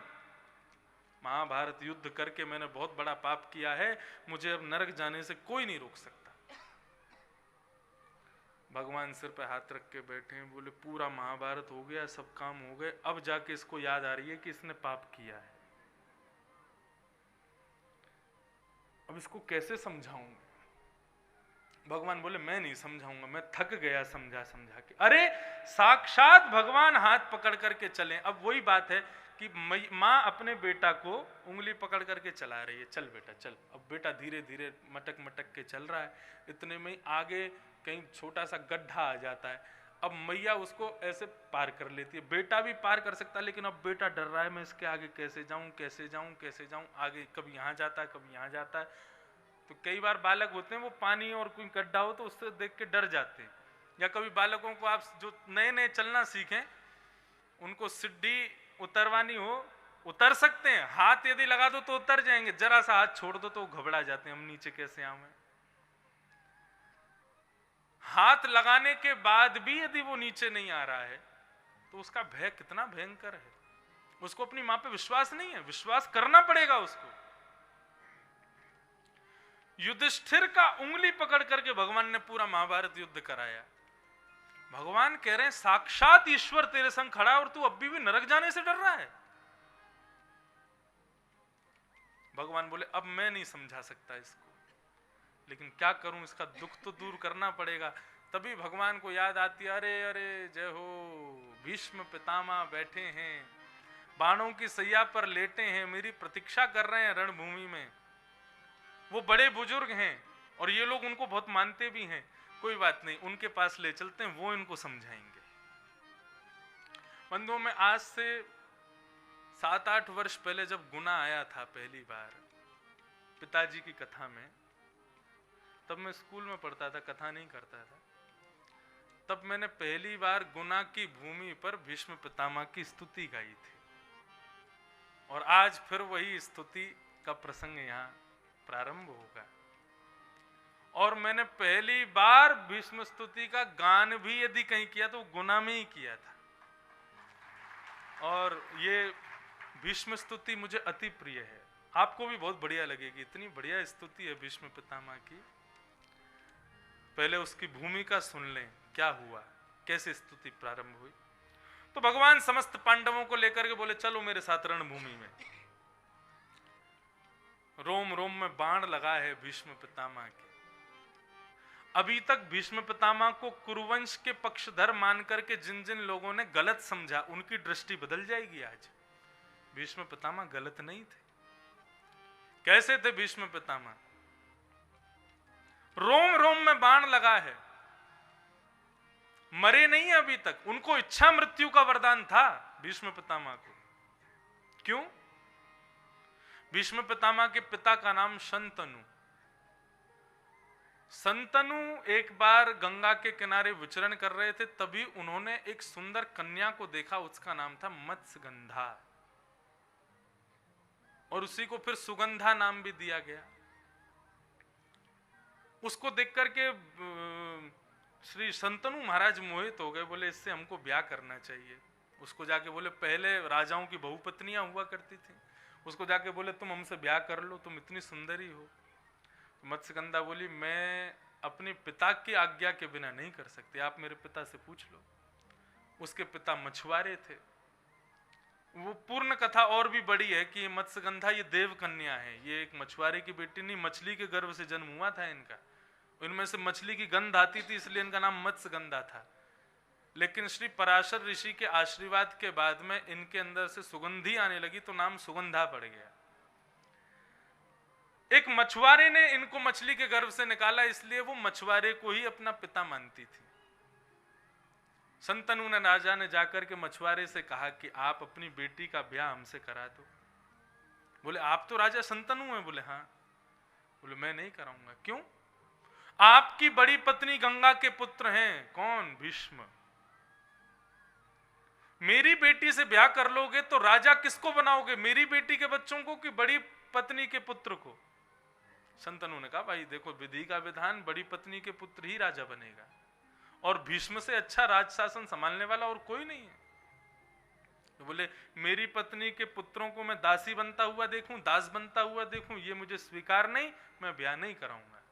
महाभारत युद्ध करके मैंने बहुत बड़ा पाप किया है, मुझे अब नरक जाने से कोई नहीं रोक सकता। भगवान सिर पे हाथ रख के बैठे हैं, बोले पूरा महाभारत हो गया, सब काम हो गए, अब जाके इसको याद आ रही है कि इसने पाप किया है, अब इसको कैसे समझाऊं? भगवान बोले मैं नहीं समझाऊंगा, मैं थक गया समझा समझा के। अरे साक्षात भगवान हाथ पकड़ करके चले। अब वही बात है कि माँ अपने बेटा को उंगली पकड़ करके चला रही है, चल बेटा चल। अब बेटा धीरे धीरे मटक मटक के चल रहा है, इतने में आगे कहीं छोटा सा गड्ढा आ जाता है। अब मैया उसको ऐसे पार कर लेती है, बेटा भी पार कर सकता है, लेकिन अब बेटा डर रहा है मैं इसके आगे कैसे जाऊं कैसे जाऊं कैसे जाऊं। आगे कभी यहाँ जाता है कभी यहाँ जाता है। तो कई बार बालक होते हैं वो पानी और कोई गड्ढा हो तो उससे देख के डर जाते हैं। या कभी बालकों को आप जो नए नए चलना सीखें उनको सीढ़ी उतरवानी हो, उतर सकते हैं, हाथ यदि लगा दो तो उतर जाएंगे, जरा सा हाथ छोड़ दो तो घबरा जाते हैं, हम नीचे कैसे आवे। हाथ लगाने के बाद भी यदि वो नीचे नहीं आ रहा है तो उसका भय कितना भयंकर है। उसको अपनी मां पे विश्वास नहीं है, विश्वास करना पड़ेगा उसको। युधिष्ठिर का उंगली पकड़ करके भगवान ने पूरा महाभारत युद्ध कराया। भगवान कह रहे हैं साक्षात ईश्वर तेरे संग खड़ा और तू अभी भी नरक जाने से डर रहा है। भगवान बोले अब मैं नहीं समझा सकता इसको, लेकिन क्या करूं, इसका दुख तो दूर करना पड़ेगा। तभी भगवान को याद आती है, अरे अरे जय हो, भीष्म पितामह बैठे हैं, बाणों की सैया पर लेटे हैं, मेरी प्रतीक्षा कर रहे हैं रणभूमि में। वो बड़े बुजुर्ग हैं और ये लोग उनको बहुत मानते भी हैं। कोई बात नहीं, उनके पास ले चलते हैं, वो इनको समझाएंगे। बंधुओं में आज से 7-8 वर्ष पहले जब गुना आया था पहली बार पिताजी की कथा में, तब मैं स्कूल में पढ़ता था, कथा नहीं करता था। तब मैंने पहली बार गुना की भूमि पर भीष्म पितामह की स्तुति गाई थी, और आज फिर वही स्तुति का प्रसंग यहाँ प्रारंभ होगा। और मैंने पहली बार भीष्म स्तुति का गान भी यदि कहीं किया तो गुना में ही किया था। और ये भीष्म स्तुति मुझे अति प्रिय है, आपको भी बहुत बढ़िया लगेगी, इतनी बढ़िया स्तुति है भीष्म पितामह की। पहले उसकी भूमिका सुन लें, क्या हुआ, कैसे स्तुति प्रारंभ हुई। तो भगवान समस्त पांडवों को लेकर के बोले चलो मेरे साथ रणभूमि में। रोम रोम में बाण लगा है भीष्म पितामह के। अभी तक भीष्म पितामह को कुरुवंश के पक्षधर मान करके जिन जिन लोगों ने गलत समझा, उनकी दृष्टि बदल जाएगी आज। भीष्म पितामह गलत नहीं थे। कैसे थे भीष्म पितामह? रोम रोम में बाण लगा है, मरे नहीं है अभी तक, उनको इच्छा मृत्यु का वरदान था भीष्म पितामह को। क्यों? भीष्म पितामह के पिता का नाम शंतनु। शंतनु एक बार गंगा के किनारे विचरण कर रहे थे, तभी उन्होंने एक सुंदर कन्या को देखा, उसका नाम था मत्स्यगंधा, और उसी को फिर सुगंधा नाम भी दिया गया। उसको देख करके श्री शंतनु महाराज मोहित हो गए, बोले इससे हमको ब्याह करना चाहिए। उसको जाके बोले, पहले राजाओं की बहुपत्नियां हुआ करती थी, उसको जाके बोले तुम हमसे ब्याह कर लो, तुम इतनी सुंदरी हो। मत्स्यगंधा बोली मैं अपने पिता की आज्ञा के बिना नहीं कर सकते। आप मेरे पिता से पूछ लो, उसके पिता मछुआरे थे। वो पूर्ण कथा और भी बड़ी है कि मत्स्यगंधा ये देव कन्या है, ये एक मछुआरे की बेटी नहीं, मछली के गर्भ से जन्म हुआ था इनका। इनमें से मछली की गंध आती थी, इसलिए इनका नाम मत्स्यगंधा था। लेकिन श्री पराशर ऋषि के आशीर्वाद के बाद में इनके अंदर से सुगंधी आने लगी तो नाम सुगंधा पड़ गया। एक मछुआरे ने इनको मछली के गर्भ से निकाला, इसलिए वो मछुआरे को ही अपना पिता मानती थी। संतनु ने राजा ने जाकर के मछुआरे से कहा कि आप अपनी बेटी का ब्याह हमसे करा दो। बोले आप तो राजा संतनु हैं। बोले हाँ। बोले मैं नहीं कराऊंगा। क्यों? आपकी बड़ी पत्नी गंगा के पुत्र हैं। कौन? भीष्म। मेरी बेटी से ब्याह कर लोगे तो राजा किसको बनाओगे, मेरी बेटी के बच्चों को कि बड़ी पत्नी के पुत्र को? संतनु ने कहा भाई देखो, विधि का विधान, बड़ी पत्नी के पुत्र ही राजा बनेगा, और भीष्म से अच्छा राज शासन संभालने वाला और कोई नहीं है। तो बोले मेरी पत्नी के पुत्रों को मैं दासी बनता हुआ देखूं, दास बनता हुआ देखूं, ये मुझे स्वीकार नहीं, मैं ब्याह नहीं कराऊंगा।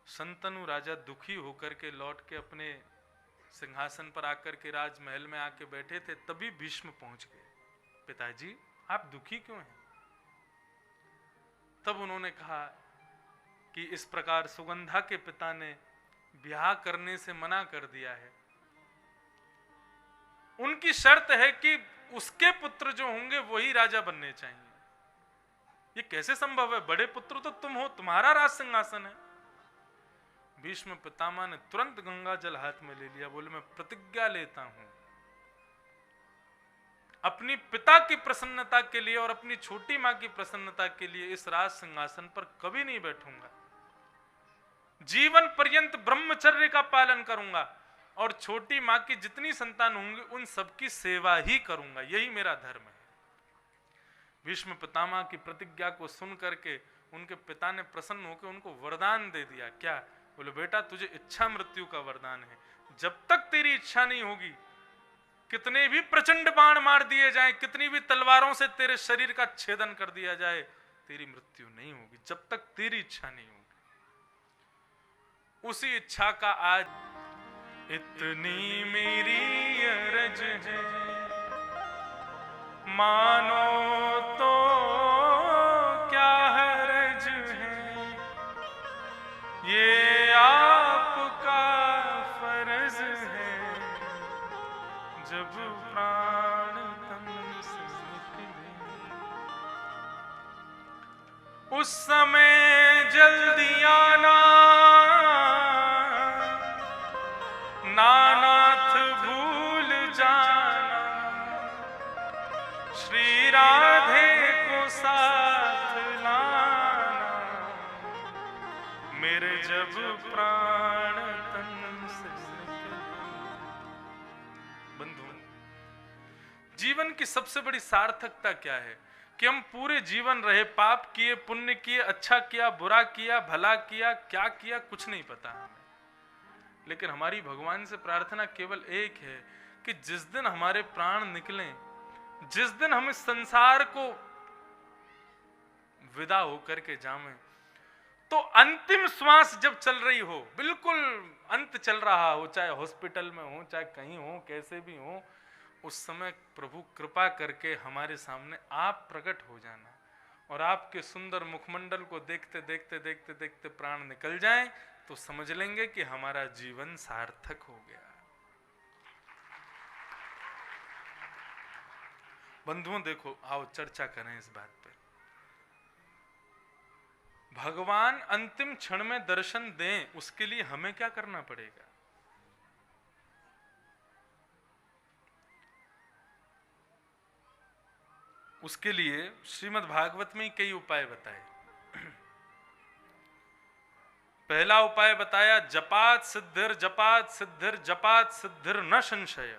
संतनु राजा दुखी होकर के लौट के अपने सिंहासन पर आकर के राजमहल में आके बैठे थे, तभी भीष्म पहुंच गए। पिताजी आप दुखी क्यों हैं? तब उन्होंने कहा कि इस प्रकार सुगंधा के पिता ने ब्याह करने से मना कर दिया है। उनकी शर्त है कि उसके पुत्र जो होंगे वही राजा बनने चाहिए। ये कैसे संभव है? बड़े पुत्र तो तुम हो, तुम्हारा राज सिंहासन है। भीष्म पितामह ने तुरंत गंगा जल हाथ में ले लिया। बोले मैं प्रतिज्ञा लेता हूं, अपनी पिता की प्रसन्नता के लिए और अपनी छोटी मां की प्रसन्नता के लिए इस राज सिंहासन पर कभी नहीं बैठूंगा। जीवन पर्यंत ब्रह्मचर्य का पालन करूंगा और छोटी मां की जितनी संतान होंगी उन सबकी सेवा ही करूंगा, यही मेरा धर्म है। भीष्म पितामह की प्रतिज्ञा को सुन करके उनके पिता ने प्रसन्न होकर उनको वरदान दे दिया। क्या? बोले बेटा तुझे इच्छा मृत्यु का वरदान है। जब तक तेरी इच्छा नहीं होगी, कितने भी प्रचंड बाण मार दिए जाएं, कितनी भी तलवारों से तेरे शरीर का छेदन कर दिया जाए, तेरी मृत्यु नहीं होगी जब तक तेरी इच्छा नहीं होगी। उसी इच्छा का आज इतनी मेरी अरज है, मानो तो क्या हरज है, ये आपका फर्ज है, जब प्राण तन से निकले उस समय जल्दी आना, नानाथ भूल जाना, श्री राधे को साथ लाना, मेरे जब प्राण तन से निकले। बंधु, जीवन की सबसे बड़ी सार्थकता क्या है? कि हम पूरे जीवन रहे, पाप किए, पुण्य किए, अच्छा किया, बुरा किया, भला किया, क्या किया कुछ नहीं पता हमें। लेकिन हमारी भगवान से प्रार्थना केवल एक है कि जिस दिन हमारे प्राण निकलें, जिस दिन हम इस संसार को विदा होकर के जाएं, तो अंतिम श्वास जब चल रही हो, बिल्कुल अंत चल रहा हो, चाहे हॉस्पिटल में हो, चाहे कहीं हो, कैसे भी हो, उस समय प्रभु कृपा करके हमारे सामने आप प्रकट हो जाना और आपके सुंदर मुखमंडल को देखते देखते देखते देखते प्राण निकल जाएं, तो समझ लेंगे कि हमारा जीवन सार्थक हो गया। बंधुओं देखो, आओ चर्चा करें इस बात पे। भगवान अंतिम क्षण में दर्शन दें, उसके लिए हमें क्या करना पड़ेगा? उसके लिए श्रीमद् भागवत में कई उपाय बताए। पहला उपाय बताया जपात सिद्धिर, जपात सिद्धिर, जपात सिद्धिर न संशय।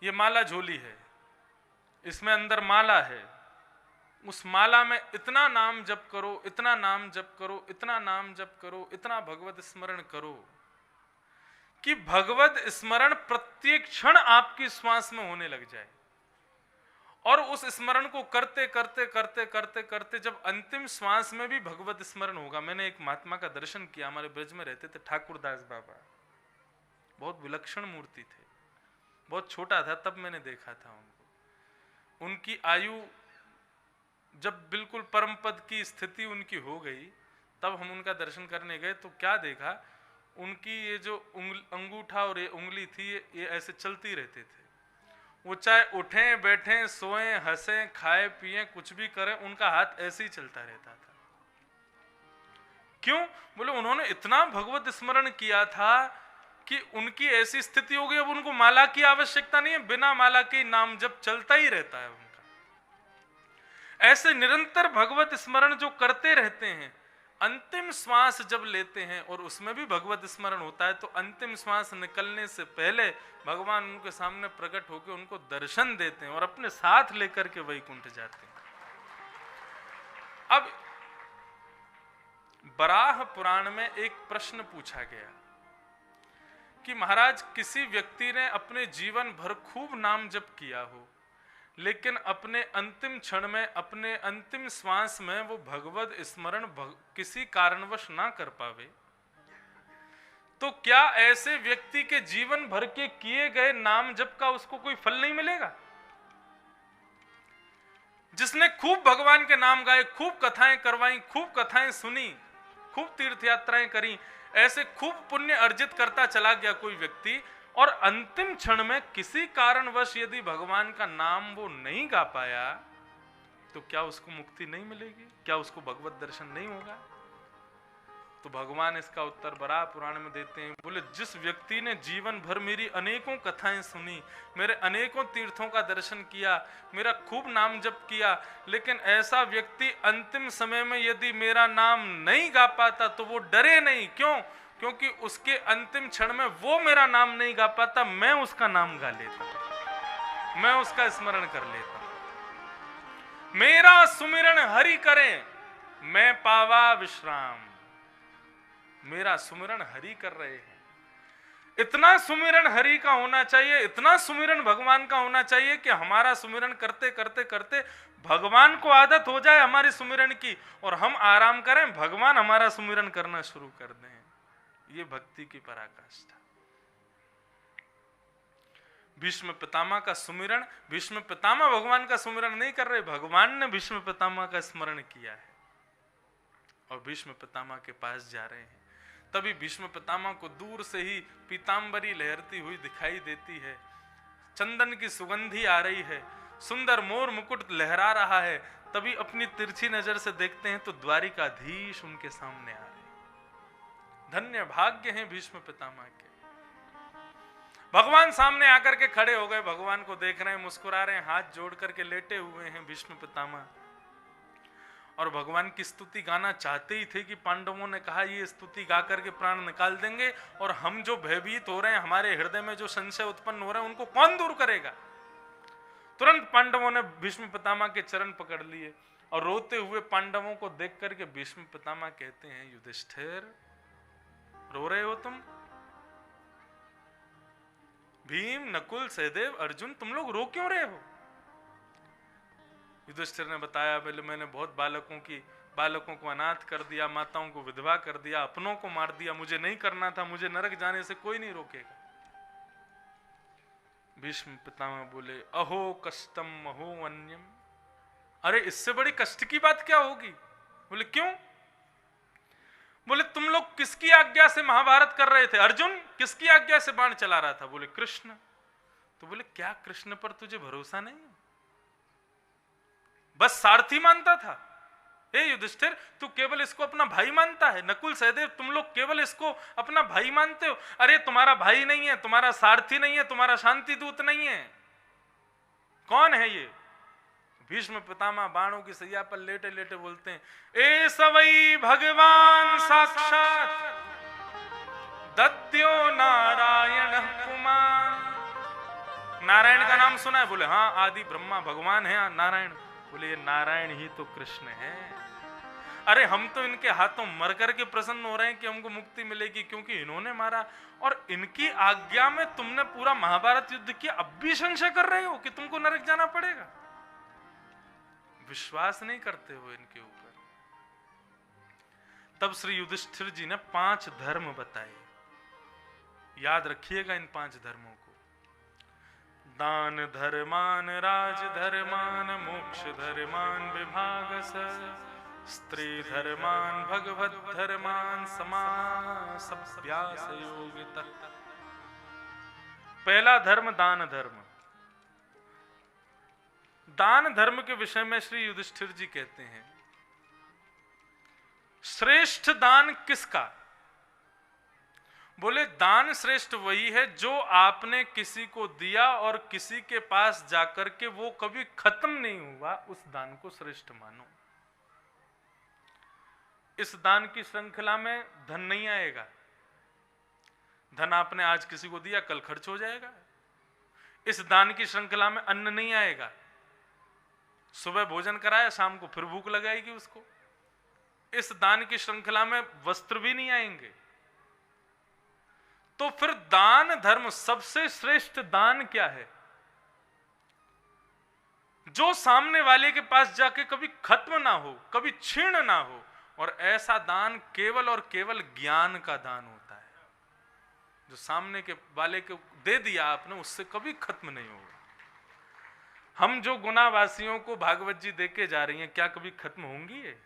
ये माला झोली है, इसमें अंदर माला है। उस माला में इतना नाम जप करो, इतना नाम जप करो, इतना नाम जप करो, इतना भगवत स्मरण करो कि भगवत स्मरण प्रत्येक क्षण आपकी श्वास में होने लग जाए। और उस स्मरण को करते करते करते करते करते जब अंतिम श्वास में भी भगवत स्मरण होगा। मैंने एक महात्मा का दर्शन किया, हमारे ब्रज में रहते थे, ठाकुरदास बाबा, बहुत विलक्षण मूर्ति थे, बहुत छोटा था तब मैंने देखा था उनको। उनकी आयु जब बिल्कुल परम पद की स्थिति उनकी हो गई, तब हम उनका दर्शन करने गए तो क्या देखा, उनकी ये जो अंगूठा और ये उंगली थी ये ऐसे चलती रहते थे। वो चाहे उठें बैठें सोएं हंसें खाए पिए कुछ भी करें, उनका हाथ ऐसे ही चलता रहता था। क्यों? बोले उन्होंने इतना भगवत स्मरण किया था कि उनकी ऐसी स्थिति हो गई, अब उनको माला की आवश्यकता नहीं है, बिना माला के नाम जब चलता ही रहता है उनका। ऐसे निरंतर भगवत स्मरण जो करते रहते हैं, अंतिम श्वास जब लेते हैं और उसमें भी भगवत स्मरण होता है, तो अंतिम श्वास निकलने से पहले भगवान उनके सामने प्रकट होकर उनको दर्शन देते हैं और अपने साथ लेकर के वैकुंठ जाते हैं। अब बराह पुराण में एक प्रश्न पूछा गया कि महाराज, किसी व्यक्ति ने अपने जीवन भर खूब नाम जप किया हो, लेकिन अपने अंतिम क्षण में, अपने अंतिम श्वास में वो भगवत स्मरण किसी कारणवश ना कर पावे, तो क्या ऐसे व्यक्ति के जीवन भर के किए गए नाम जप का उसको कोई फल नहीं मिलेगा? जिसने खूब भगवान के नाम गाए, खूब कथाएं करवाई, खूब कथाएं सुनी, खूब तीर्थ यात्राएं करी, ऐसे खूब पुण्य अर्जित करता चला गया कोई व्यक्ति, और अंतिम क्षण में किसी कारणवश यदि भगवान का नाम वो नहीं गा पाया, तो क्या उसको मुक्ति नहीं मिलेगी? क्या उसको भगवत दर्शन नहीं होगा? तो भगवान इसका उत्तर बराह पुराण में देते हैं। बोले जिस व्यक्ति ने जीवन भर मेरी अनेकों कथाएं सुनी, मेरे अनेकों तीर्थों का दर्शन किया, मेरा खूब नाम जप किया, लेकिन ऐसा व्यक्ति अंतिम समय में यदि मेरा नाम नहीं गा पाता तो वो डरे नहीं। क्यों? क्योंकि उसके अंतिम क्षण में वो मेरा नाम नहीं गा पाता, मैं उसका नाम गा लेता हूं, मैं उसका स्मरण कर लेता हूं। मेरा सुमिरन हरि करें, मैं पावा विश्राम। मेरा सुमिरन हरि कर रहे हैं, इतना सुमिरन हरि का होना चाहिए, इतना सुमिरन भगवान का होना चाहिए कि हमारा सुमिरन करते करते करते भगवान को आदत हो जाए हमारी सुमिरन की, और हम आराम करें, भगवान हमारा सुमिरन करना शुरू कर दें। ये भक्ति की पराकाष्ठा। भीष्म पितामह का सुमिरन, भीष्म पितामह भगवान का सुमिरन नहीं कर रहे, भगवान ने भीष्म पितामह का स्मरण किया है और भीष्म पितामह के पास जा रहे हैं। तभी भीष्म पितामह को दूर से ही पीतांबरी लहरती हुई दिखाई देती है, चंदन की सुगंधी आ रही है, सुंदर मोर मुकुट लहरा रहा है। तभी अपनी तिरछी नजर से देखते हैं तो द्वारिकाधीश उनके सामने आ रहे। धन्य भाग्य हैं भीष्म पितामह के। भगवान सामने आकर के खड़े हो गए, भगवान को देख रहे हैं, मुस्कुरा रहे हैं, हाथ जोड़ करके लेटे हुए हैं भीष्म पितामह, और भगवान की स्तुति गाना चाहते ही थे कि पांडवों ने कहा ये स्तुति गा करके प्राण निकाल देंगे, और हम जो भयभीत हो रहे हैं, हमारे हृदय में जो संशय उत्पन्न हो रहे हैं, उनको कौन दूर करेगा? तुरंत पांडवों ने भीष्म पितामह के चरण पकड़ लिए और रोते हुए पांडवों को देख करके भीष्म पितामह कहते हैं, युधिष्ठिर रो रहे हो तुम? भीम, नकुल, सहदेव, अर्जुन, तुम लोग रो क्यों रहे हो? युधिष्ठिर ने बताया, पहले मैंने बहुत बालकों को अनाथ कर दिया, माताओं को विधवा कर दिया, अपनों को मार दिया, मुझे नहीं करना था, मुझे नरक जाने से कोई नहीं रोकेगा। भीष्म पितामह बोले, अहो कष्टम अहो वन्यम, अरे इससे बड़ी कष्ट की बात क्या होगी? बोले क्यों? बोले तुम लोग किसकी आज्ञा से महाभारत कर रहे थे? अर्जुन किसकी आज्ञा से बाण चला रहा था? बोले कृष्ण। तो बोले क्या कृष्ण पर तुझे भरोसा नहीं है? बस सारथी मानता था? हे युधिष्ठिर, तू केवल इसको अपना भाई मानता है। नकुल, सहदेव, तुम लोग केवल इसको अपना भाई मानते हो। अरे तुम्हारा भाई नहीं है, तुम्हारा सारथी नहीं है, तुम्हारा शांति दूत नहीं है। कौन है ये? भीष्म पितामह बाणों की सैया पर लेटे लेटे बोलते हैं, ए सवई भगवान साक्षात दत्यो नारायण कुमार। नारायण का नाम सुना है? बोले हाँ, आदि ब्रह्मा भगवान है नारायण। बोले ये नारायण ही तो कृष्ण है। अरे हम तो इनके हाथों मर करके प्रसन्न हो रहे हैं कि हमको मुक्ति मिलेगी, क्योंकि इन्होंने मारा, और इनकी आज्ञा में तुमने पूरा महाभारत युद्ध किया, अब भी संशय कर रहे हो कि तुमको नरक जाना पड़ेगा? विश्वास नहीं करते हो इनके ऊपर। तब श्री युधिष्ठिर जी ने 5 धर्म बताए। याद रखिएगा इन 5 धर्मों को। दान धर्मान, राज धर्मान, मोक्ष धर्मान विभागस, स्त्री धर्मान, भगवत धर्मान, समासभ्यास योगितः। पहला धर्म दान धर्म। दान धर्म के विषय में श्री युधिष्ठिर जी कहते हैं, श्रेष्ठ दान किसका? बोले दान श्रेष्ठ वही है जो आपने किसी को दिया और किसी के पास जाकर के वो कभी खत्म नहीं हुआ, उस दान को श्रेष्ठ मानो। इस दान की श्रृंखला में धन नहीं आएगा। धन आपने आज किसी को दिया, कल खर्च हो जाएगा। इस दान की श्रृंखला में अन्न नहीं आएगा। सुबह भोजन कराया, शाम को फिर भूख लगाएगी उसको। इस दान की श्रृंखला में वस्त्र भी नहीं आएंगे। तो फिर दान धर्म सबसे श्रेष्ठ दान क्या है? जो सामने वाले के पास जाके कभी खत्म ना हो, कभी क्षीण ना हो। और ऐसा दान केवल और केवल ज्ञान का दान होता है। जो सामने के वाले को दे दिया आपने, उससे कभी खत्म नहीं होगा। हम जो गुनावासियों को भागवत जी देके जा रही हैं, क्या कभी खत्म होंगी ये?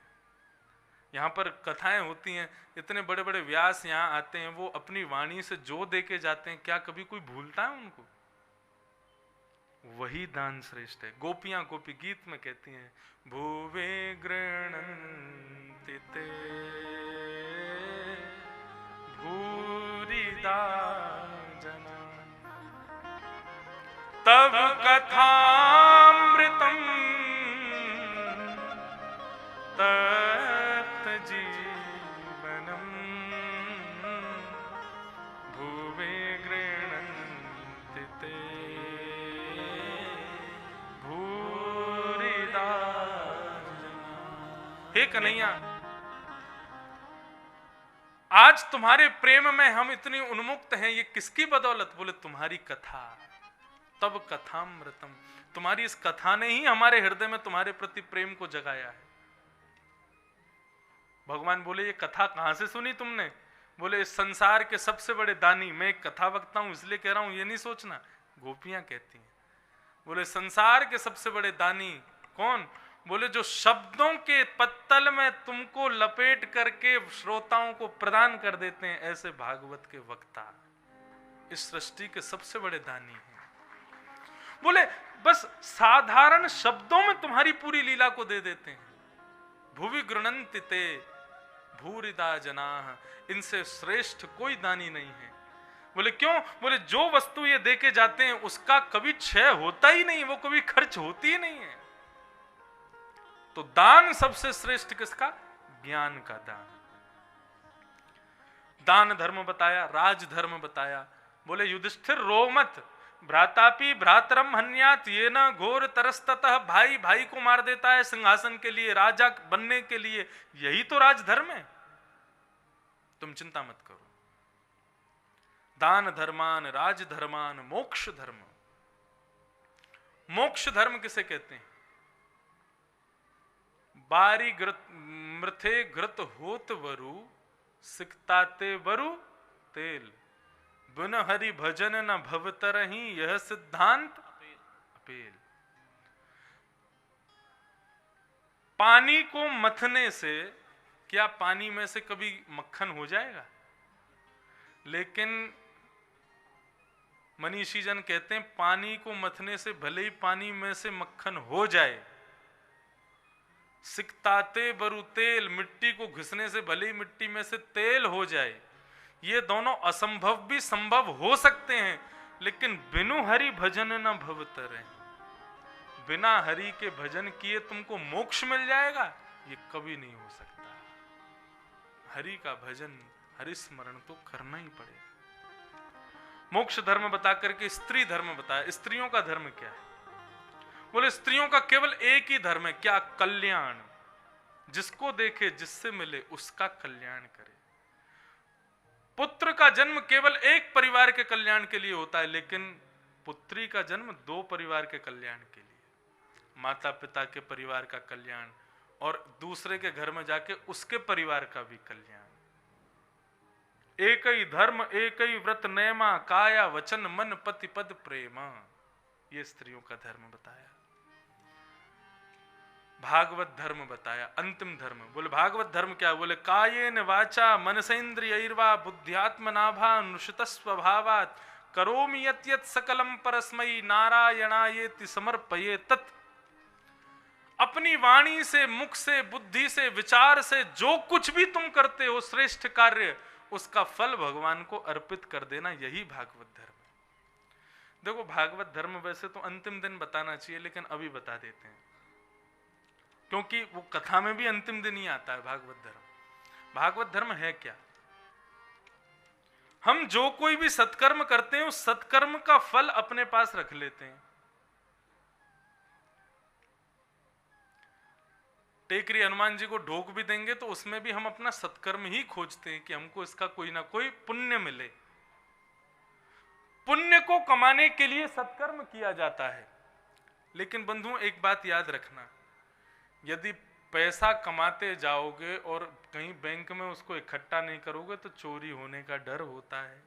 यहाँ पर कथाएं होती हैं, इतने बड़े बड़े व्यास यहाँ आते हैं, वो अपनी वाणी से जो देके जाते हैं, क्या कभी कोई भूलता है उनको? वही दान श्रेष्ठ है। गोपियां गोपी गीत में कहती हैं, भुवे गृह्णन्ति ते भूरिदा जना तब कथामृतम तप्त जीवनम भुवे गृह्णन्ति ते भूरिदा जना। हे कन्हैया, आज तुम्हारे प्रेम में हम इतनी उन्मुक्त हैं, ये किसकी बदौलत? बोले तुम्हारी कथा। तब कथामृतम, तुम्हारी इस कथा ने ही हमारे हृदय में तुम्हारे प्रति प्रेम को जगाया है। भगवान बोले ये कथा कहां से सुनी तुमने? बोले इस संसार के सबसे बड़े दानी, मैं एक कथा वक्ता हूं इसलिए कह रहा हूं, ये नहीं सोचना। गोपियां कहती हैं, बोले संसार के सबसे बड़े दानी कौन? बोले जो शब्दों के पत्तल में तुमको लपेट करके श्रोताओं को प्रदान कर देते हैं, ऐसे भागवत के वक्ता इस सृष्टि के सबसे बड़े दानी हैं। बोले बस साधारण शब्दों में तुम्हारी पूरी लीला को दे देते हैं। भुवि गृह्णन्ति ते भूरिदा जनाः, इनसे श्रेष्ठ कोई दानी नहीं है। बोले क्यों? बोले जो वस्तु ये देके जाते हैं उसका कभी क्षय होता ही नहीं, वो कभी खर्च होती ही नहीं है। तो दान सबसे श्रेष्ठ किसका? ज्ञान का दान। दान धर्म बताया, राज धर्म बताया। बोले युधिष्ठिर रो मत, भ्रातापि भ्रातरम हन्यात येन घोर तरस्ततः, भाई भाई को मार देता है सिंहासन के लिए, राजा बनने के लिए। यही तो राजधर्म है, तुम चिंता मत करो। दान धर्मान, राज धर्मान, मोक्ष धर्म। मोक्ष धर्म किसे कहते हैं? बारी मृथे घृत होत वरु, सिकताते वरु तेल, बिन हरि भजन न भवतरहि, यह सिद्धांत अपेल। पानी को मथने से क्या पानी में से कभी मक्खन हो जाएगा? लेकिन मनीषी जन कहते हैं पानी को मथने से भले ही पानी में से मक्खन हो जाए, सिकताते बरु तेल, मिट्टी को घिसने से भले ही मिट्टी में से तेल हो जाए, ये दोनों असंभव भी संभव हो सकते हैं। लेकिन बिनु हरि भजन न भवतरहि, बिना हरि के भजन किए तुमको मोक्ष मिल जाएगा, ये कभी नहीं हो सकता। हरि का भजन, हरि स्मरण तो करना ही पड़ेगा। मोक्ष धर्म बता करके स्त्री धर्म बताया। स्त्रियों का धर्म क्या है? बोले स्त्रियों का केवल एक ही धर्म है, क्या? कल्याण। जिसको देखे, जिससे मिले, उसका कल्याण करे। पुत्र का जन्म केवल एक परिवार के कल्याण के लिए होता है, लेकिन पुत्री का जन्म 2 परिवार के कल्याण के लिए। माता पिता के परिवार का कल्याण और दूसरे के घर में जाके उसके परिवार का भी कल्याण। एक ही धर्म एक ही व्रत नेमा, काया वचन मन पति पद प्रेमा, ये स्त्रियों का धर्म बताया। भागवत धर्म बताया, अंतिम धर्म। बोले भागवत धर्म क्या? बोले कायेन वाचा मनसेन्द्रियैर्वा बुद्ध्यात्मनाभा नुषित स्वभावात् करोमि यत् यत् सकलम परस्मै नारायणायेति समर्पये तत्। अपनी वाणी से, मुख से, बुद्धि से, विचार से जो कुछ भी तुम करते हो श्रेष्ठ कार्य, उसका फल भगवान को अर्पित कर देना, यही भागवत धर्म है। देखो भागवत धर्म वैसे तो अंतिम दिन बताना चाहिए, लेकिन अभी बता देते हैं, क्योंकि वो कथा में भी अंतिम दिन ही आता है भागवत धर्म। भागवत धर्म है क्या? हम जो कोई भी सत्कर्म करते हैं उस सत्कर्म का फल अपने पास रख लेते हैं। टेकरी हनुमान जी को ढोक भी देंगे तो उसमें भी हम अपना सत्कर्म ही खोजते हैं कि हमको इसका कोई ना कोई पुण्य मिले। पुण्य को कमाने के लिए सत्कर्म किया जाता है। लेकिन बंधुओं एक बात याद रखना, यदि पैसा कमाते जाओगे और कहीं बैंक में उसको इकट्ठा नहीं करोगे तो चोरी होने का डर होता है।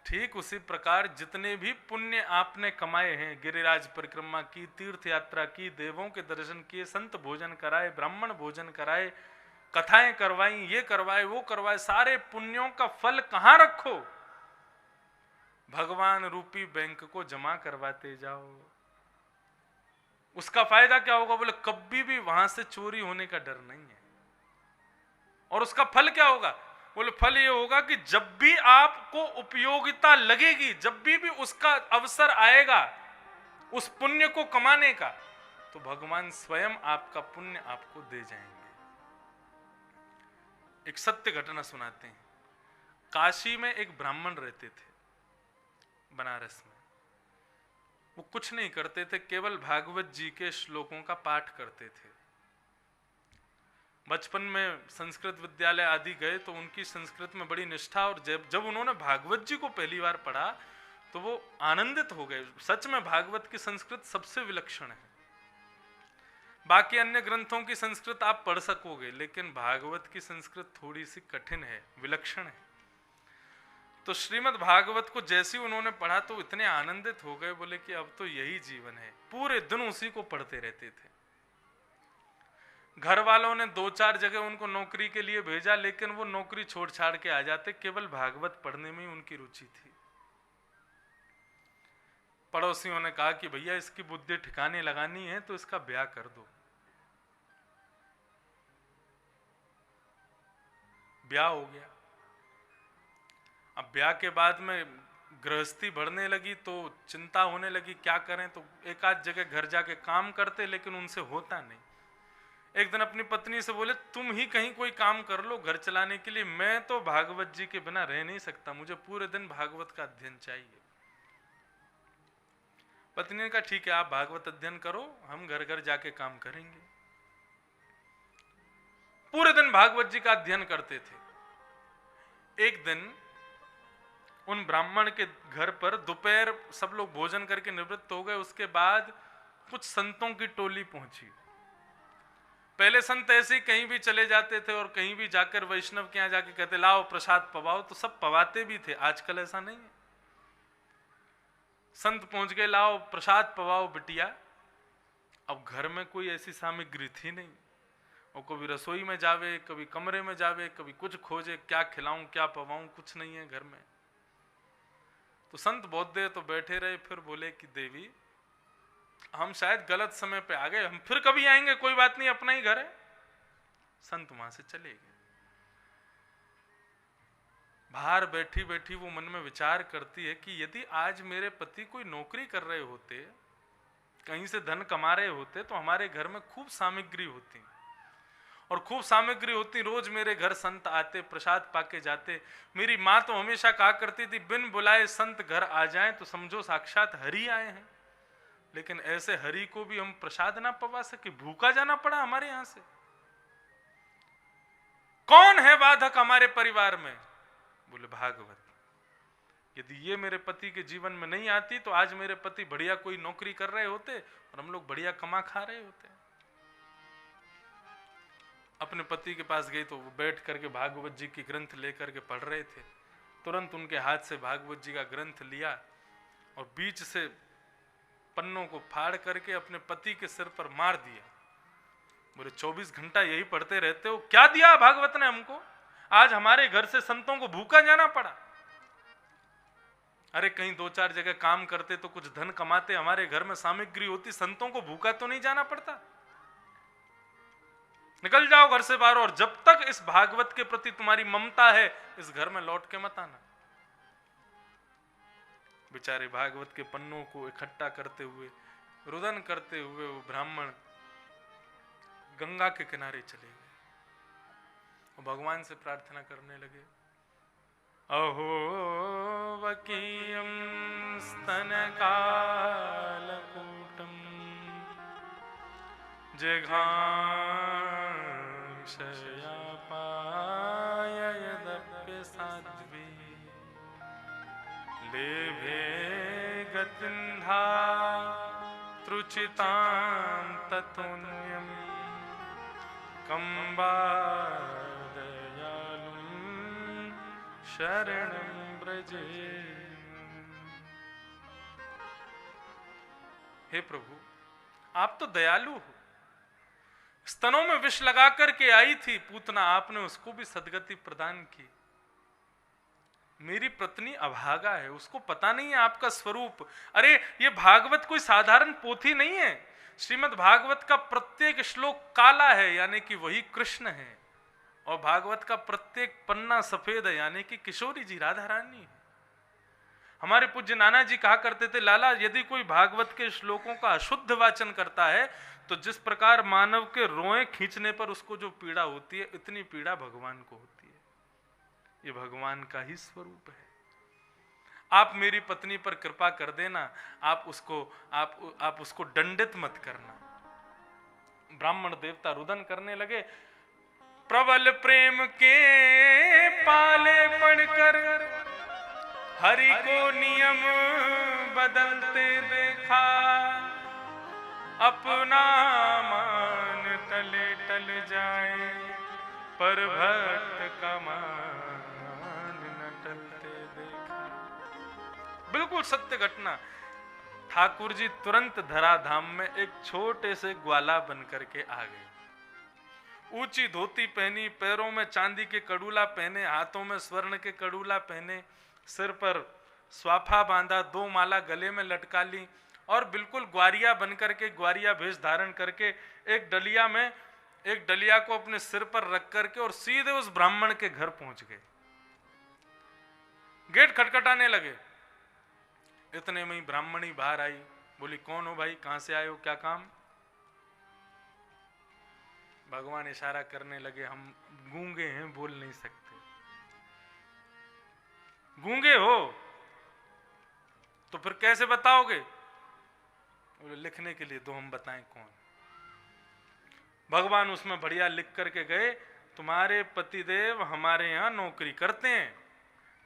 ठीक उसी प्रकार जितने भी पुण्य आपने कमाए हैं, गिरिराज परिक्रमा की, तीर्थ यात्रा की, देवों के दर्शन किए, संत भोजन कराए, ब्राह्मण भोजन कराए, कथाएं करवाई, ये करवाए वो करवाए, सारे पुण्यों का फल कहां रखो? भगवान रूपी बैंक को जमा करवाते जाओ। उसका फायदा क्या होगा? बोले कभी भी वहां से चोरी होने का डर नहीं है। और उसका फल क्या होगा? बोले फल ये होगा कि जब भी आपको उपयोगिता लगेगी, जब भी उसका अवसर आएगा उस पुण्य को कमाने का, तो भगवान स्वयं आपका पुण्य आपको दे जाएंगे। एक सत्य घटना सुनाते हैं। काशी में एक ब्राह्मण रहते थे, बनारस में। वो कुछ नहीं करते थे, केवल भागवत जी के श्लोकों का पाठ करते थे। बचपन में संस्कृत विद्यालय आदि गए तो उनकी संस्कृत में बड़ी निष्ठा, और जब उन्होंने भागवत जी को पहली बार पढ़ा तो वो आनंदित हो गए। सच में भागवत की संस्कृत सबसे विलक्षण है। बाकी अन्य ग्रंथों की संस्कृत आप पढ़ सकोगे, लेकिन भागवत की संस्कृत थोड़ी सी कठिन है, विलक्षण है। तो श्रीमद् भागवत को जैसे ही उन्होंने पढ़ा तो इतने आनंदित हो गए, बोले कि अब तो यही जीवन है। पूरे दिन उसी को पढ़ते रहते थे। घर वालों ने 2-4 जगह उनको नौकरी के लिए भेजा, लेकिन वो नौकरी छोड़ छाड़ के आ जाते, केवल भागवत पढ़ने में ही उनकी रुचि थी। पड़ोसियों ने कहा कि भैया इसकी बुद्धि ठिकाने लगानी है तो इसका ब्याह कर दो। ब्याह हो गया। अब ब्याह के बाद में गृहस्थी बढ़ने लगी तो चिंता होने लगी क्या करें। तो एक आध जगह घर जाके काम करते, लेकिन उनसे होता नहीं। एक दिन अपनी पत्नी से बोले तुम ही कहीं कोई काम कर लो घर चलाने के लिए, मैं तो भागवत जी के बिना रह नहीं सकता, मुझे पूरे दिन भागवत का अध्ययन चाहिए। पत्नी ने कहा ठीक है आप भागवत अध्ययन करो, हम घर घर जाके काम करेंगे। पूरे दिन भागवत जी का अध्ययन करते थे। एक दिन उन ब्राह्मण के घर पर दोपहर सब लोग भोजन करके निवृत्त हो गए। उसके बाद कुछ संतों की टोली पहुंची। पहले संत ऐसे ही कहीं भी चले जाते थे और कहीं भी जाकर वैष्णव के यहाँ जाके कहते लाओ प्रसाद पवाओ, तो सब पवाते भी थे। आजकल ऐसा नहीं है। संत पहुंच गए, लाओ प्रसाद पवाओ बिटिया। अब घर में कोई ऐसी सामग्री थी नहीं, और कभी रसोई में जावे, कभी कमरे में जावे, कभी कुछ खोजे, क्या खिलाऊं क्या पवाऊं, कुछ नहीं है घर में। तो संत बहुत देर तो बैठे रहे, फिर बोले कि देवी हम शायद गलत समय पे आ गए, हम फिर कभी आएंगे, कोई बात नहीं, अपना ही घर है। संत वहां से चले गए। बाहर बैठी बैठी वो मन में विचार करती है कि यदि आज मेरे पति कोई नौकरी कर रहे होते, कहीं से धन कमा रहे होते, तो हमारे घर में खूब सामग्री होती और खूब सामग्री होती। रोज मेरे घर संत आते, प्रसाद पाके जाते। मेरी माँ तो हमेशा कहा करती थी बिन बुलाए संत घर आ जाएं तो समझो साक्षात हरि आए हैं। लेकिन ऐसे हरि को भी हम प्रसाद ना पवा सके, भूखा जाना पड़ा हमारे यहां से। कौन है बाधक हमारे परिवार में? बोले भागवत। यदि ये मेरे पति के जीवन में नहीं आती तो आज मेरे पति बढ़िया कोई नौकरी कर रहे होते और हम लोग बढ़िया कमा खा रहे होते। अपने पति के पास गई तो वो बैठ करके भागवत जी की ग्रंथ लेकर के पढ़ रहे थे। तुरंत उनके हाथ से भागवत जी का ग्रंथ लिया और बीच से पन्नों को फाड़ करके अपने पति के सिर पर मार दिया। बोले 24 घंटा यही पढ़ते रहते हो, क्या दिया भागवत ने हमको? आज हमारे घर से संतों को भूखा जाना पड़ा। अरे कहीं 2-4 जगह काम करते तो कुछ धन कमाते, हमारे घर में सामग्री होती, संतों को भूखा तो नहीं जाना पड़ता। निकल जाओ घर से बाहर, और जब तक इस भागवत के प्रति तुम्हारी ममता है इस घर में लौट के मत आना। बेचारे भागवत के पन्नों को इकट्ठा करते हुए, रुदन करते हुए वो ब्राह्मण गंगा के किनारे चले गए और भगवान से प्रार्थना करने लगे, अहो वकीयम स्तनकालकूटम जिघांसयापाय यदप्य साध्वी लेभे गतिन्धा त्रुचितां ततोन्यम् कंबादयालुं शरणं ब्रजे। हे प्रभु, आप तो दयालु हो। स्तनों में विष लगा करके आई थी पूतना, आपने उसको भी सदगति प्रदान की। मेरी पत्नी अभागा है, उसको पता नहीं है आपका स्वरूप। अरे ये भागवत कोई साधारण पोथी नहीं है। श्रीमद् भागवत का प्रत्येक श्लोक काला है, यानी कि वही कृष्ण है, और भागवत का प्रत्येक पन्ना सफेद है, यानी कि किशोरी जी राधा रानी है। हमारे पूज्य नाना जी कहा करते थे, लाला यदि कोई भागवत के श्लोकों का अशुद्ध वाचन करता है तो जिस प्रकार मानव के रोए खींचने पर उसको जो पीड़ा होती है, इतनी पीड़ा भगवान को होती है। ये भगवान का ही स्वरूप है। आप मेरी पत्नी पर कृपा कर देना, आप उसको दंडित मत करना। ब्राह्मण देवता रुदन करने लगे, प्रबल प्रेम के पाले पढ़कर हरि को नियम बदलते देखा, अपना मान तले टल जाए पर भक्त का मान न टलते देखा। बिल्कुल सत्य घटना। ठाकुर जी तुरंत धराधाम में एक छोटे से ग्वाला बन करके आ गए। ऊंची धोती पहनी, पैरों में चांदी के कड़ूला पहने, हाथों में स्वर्ण के कड़ूला पहने, सिर पर स्वाफा बांधा, 2 माला गले में लटका ली और बिल्कुल ग्वारिया बन करके, ग्वारिया भेष धारण करके एक डलिया को अपने सिर पर रख करके और सीधे उस ब्राह्मण के घर पहुंच गए। गेट खटखटाने लगे। इतने में ही ब्राह्मणी बाहर आई, बोली कौन हो भाई, कहां से आए हो, क्या काम? भगवान इशारा करने लगे, हम गूंगे हैं, बोल नहीं सकते। गूंगे हो तो फिर कैसे बताओगे? बोले लिखने के लिए दो, हम बताएं कौन। भगवान उसमें बढ़िया लिख करके गए, तुम्हारे पतिदेव हमारे यहाँ नौकरी करते हैं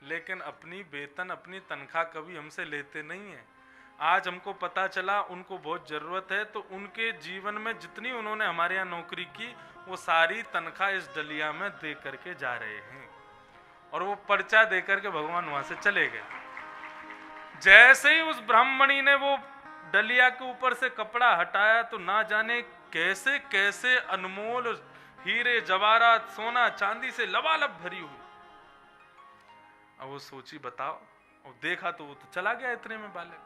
लेकिन अपनी वेतन, अपनी तनख्वाह कभी हमसे लेते नहीं है। आज हमको पता चला उनको बहुत जरूरत है, तो उनके जीवन में जितनी उन्होंने हमारे यहाँ नौकरी की वो सारी तनख्वाह इस डलिया में दे करके जा रहे हैं। और वो पर्चा दे करके भगवान वहां से चले गए। जैसे ही उस ब्राह्मणी ने वो डलिया के ऊपर से कपड़ा हटाया तो ना जाने कैसे कैसे अनमोल हीरे जवाहरात, सोना चांदी से लबालब भरी हुई। अब वो सोची बताओ, और देखा तो वो तो चला गया इतने में बालक।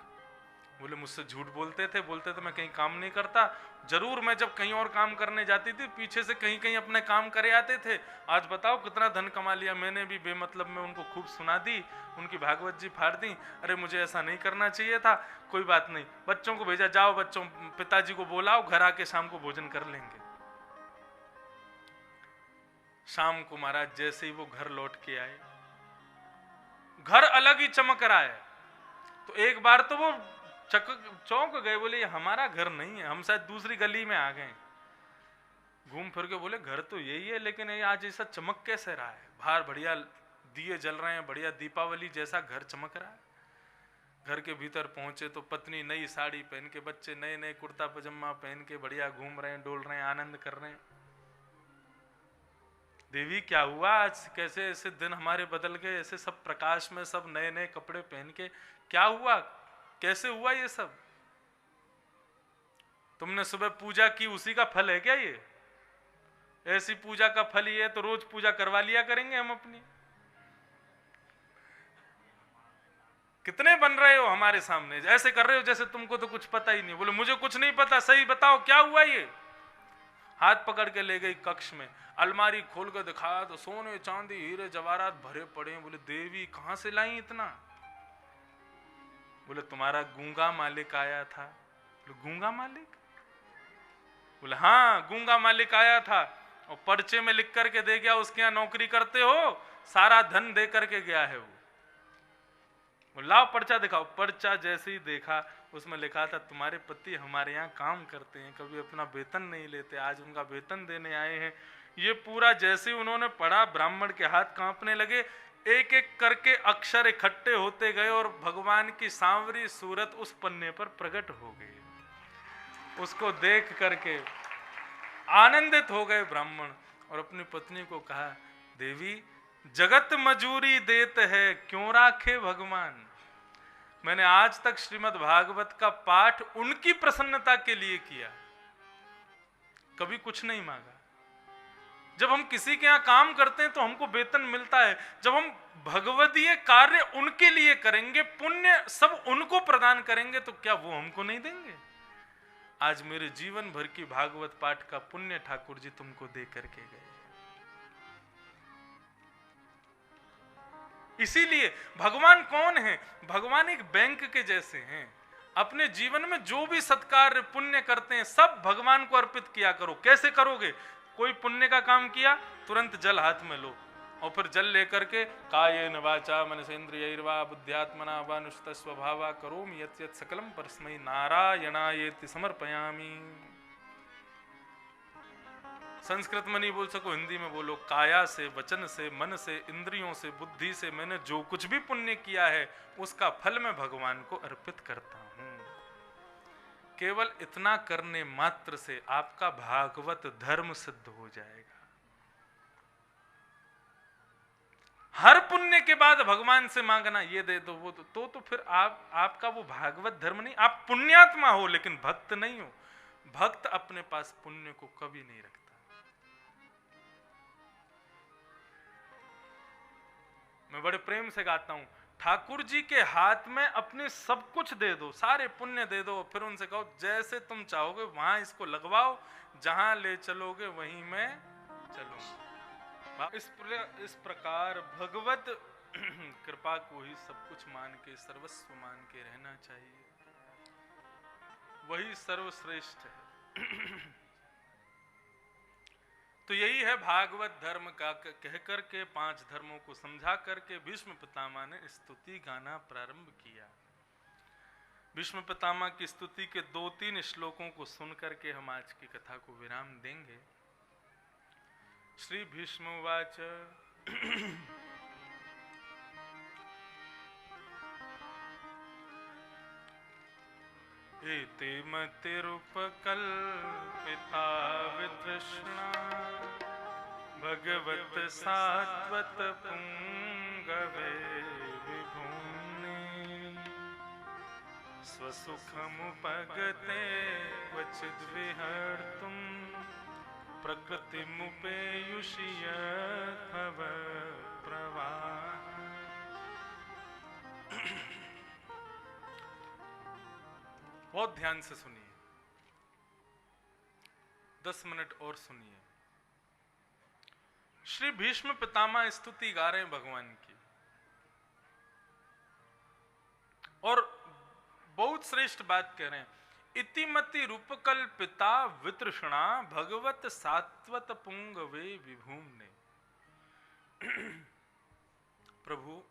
बोले मुझसे झूठ बोलते थे मैं कहीं काम नहीं करता। जरूर मैं जब कहीं और काम करने जाती थी पीछे से कहीं कहीं अपने काम करे आते थे। आज बताओ कितना धन कमा लिया मैंने भी बेमतलब में उनको खूब सुना दी, उनकी भागवत जी फाड़ दी। अरे मुझे ऐसा नहीं करना चाहिए था। कोई बात नहीं, बच्चों को भेजा, जाओ बच्चों पिताजी को बोलाओ, घर आके शाम को भोजन कर लेंगे। शाम को महाराज जैसे ही वो घर लौट के आए, घर अलग ही चमक रहा है। तो एक बार तो वो चौंक गए, बोले ये हमारा घर नहीं है, हम शायद दूसरी गली में आ गए। घूम फिर के बोले घर तो यही है लेकिन ये आज ऐसा चमक कैसे रहा है? बाहर बढ़िया दिए जल रहे हैं, बढ़िया दीपावली जैसा घर चमक रहा है। घर के भीतर पहुंचे तो पत्नी नई साड़ी पहन के, बच्चे नए नए कुर्ता पजामा पहन के बढ़िया घूम रहे हैं, डोल रहे हैं, आनंद कर रहे हैं। देवी क्या हुआ आज, कैसे ऐसे दिन हमारे बदल गए, ऐसे सब प्रकाश में सब नए नए कपड़े पहन के, क्या हुआ, कैसे हुआ ये सब? तुमने सुबह पूजा की, उसी का फल है क्या ये? ऐसी पूजा का फल ये है तो रोज पूजा करवा लिया करेंगे हम अपनी। कितने बन रहे हो हमारे सामने, ऐसे कर रहे हो जैसे तुमको तो कुछ पता ही नहीं। बोले मुझे कुछ नहीं पता, सही बताओ क्या हुआ ये? हाथ पकड़ के ले गई कक्ष में, अलमारी खोल कर दिखाया तो सोने चांदी हीरे जवाहरात भरे पड़े हैं। बोले देवी कहां से लाई इतना? बोले तुम्हारा गूंगा मालिक आया था। बोले गूंगा मालिक? बोले हाँ गूंगा मालिक आया था और पर्चे में लिख करके दे गया, उसके यहाँ नौकरी करते हो, सारा धन दे करके गया है वो। लाओ पर्चा दिखाओ। पर्चा जैसे ही देखा उसमें लिखा था तुम्हारे पति हमारे यहाँ काम करते हैं, कभी अपना वेतन नहीं लेते, आज उनका वेतन देने आए हैं। ये पूरा जैसे ही उन्होंने पढ़ा, ब्राह्मण के हाथ कांपने लगे, एक एक करके अक्षर इकट्ठे होते गए और भगवान की सांवरी सूरत उस पन्ने पर प्रकट हो गई। उसको देख करके आनंदित हो गए ब्राह्मण और अपनी पत्नी को कहा, देवी जगत मजूरी देत है, क्यों राखे भगवान। मैंने आज तक श्रीमद् भागवत का पाठ उनकी प्रसन्नता के लिए किया, कभी कुछ नहीं मांगा। जब हम किसी के यहाँ काम करते हैं तो हमको वेतन मिलता है, जब हम भगवदीय कार्य उनके लिए करेंगे, पुण्य सब उनको प्रदान करेंगे, तो क्या वो हमको नहीं देंगे? आज मेरे जीवन भर की भागवत पाठ का पुण्य ठाकुर जी तुमको दे करके गए। इसीलिए भगवान कौन है? भगवान एक बैंक के जैसे हैं। अपने जीवन में जो भी सत्कार पुण्य करते हैं सब भगवान को अर्पित किया करो। कैसे करोगे? कोई पुण्य का काम किया, तुरंत जल हाथ में लो और फिर जल लेकर के कायेन वाचा मनसेन्द्रियैर्वा बुद्ध्यात्मना वा नुष्ट स्वभावा करोमि यत् यत् सकलम परस्मै नारायणायेति समर्पयामि। संस्कृत में नहीं बोल सको, हिंदी में बोलो। काया से, वचन से, मन से, इंद्रियों से, बुद्धि से मैंने जो कुछ भी पुण्य किया है उसका फल मैं भगवान को अर्पित करता हूं। केवल इतना करने मात्र से आपका भागवत धर्म सिद्ध हो जाएगा। हर पुण्य के बाद भगवान से मांगना ये दे दो वो तो फिर आपका वो भागवत धर्म नहीं। आप पुण्यात्मा हो लेकिन भक्त नहीं हो। भक्त अपने पास पुण्य को कभी नहीं रखता। मैं बड़े प्रेम से गाता हूं, ठाकुर जी के हाथ में अपने सब कुछ दे दो, सारे पुण्य दे दो, फिर उनसे कहो जैसे तुम चाहोगे वहां इसको लगवाओ, जहां ले चलोगे वहीं मैं चलूंगा। इस प्रकार भगवत कृपा को ही सब कुछ मान के, सर्वस्व मान के रहना चाहिए। वही सर्वश्रेष्ठ है। तो यही है भागवत धर्म का। कह करके 5 धर्मों को समझा करके भीष्म पितामह ने स्तुति गाना प्रारंभ किया। भीष्म पितामह की स्तुति के 2-3 श्लोकों को सुन करके हम आज की कथा को विराम देंगे। श्री भीष्मवाच एते मतिरुपकल्पिता वितृष्णा भगवत सात्वत पुंगवे विभूने स्वसुखमुपगते क्वचिद् विहर्तुं प्रकृतिमुपेयुषि यद्भव प्रवाह। बहुत ध्यान से सुनिए, 10 मिनट और सुनिए। श्री भीष्म पितामह स्तुति गा रहे हैं भगवान की और बहुत श्रेष्ठ बात कह रहे हैं। इतिमति रूपकल्पिता वितृष्णा भगवत सात्वत पुंगवे विभूम्ने। प्रभु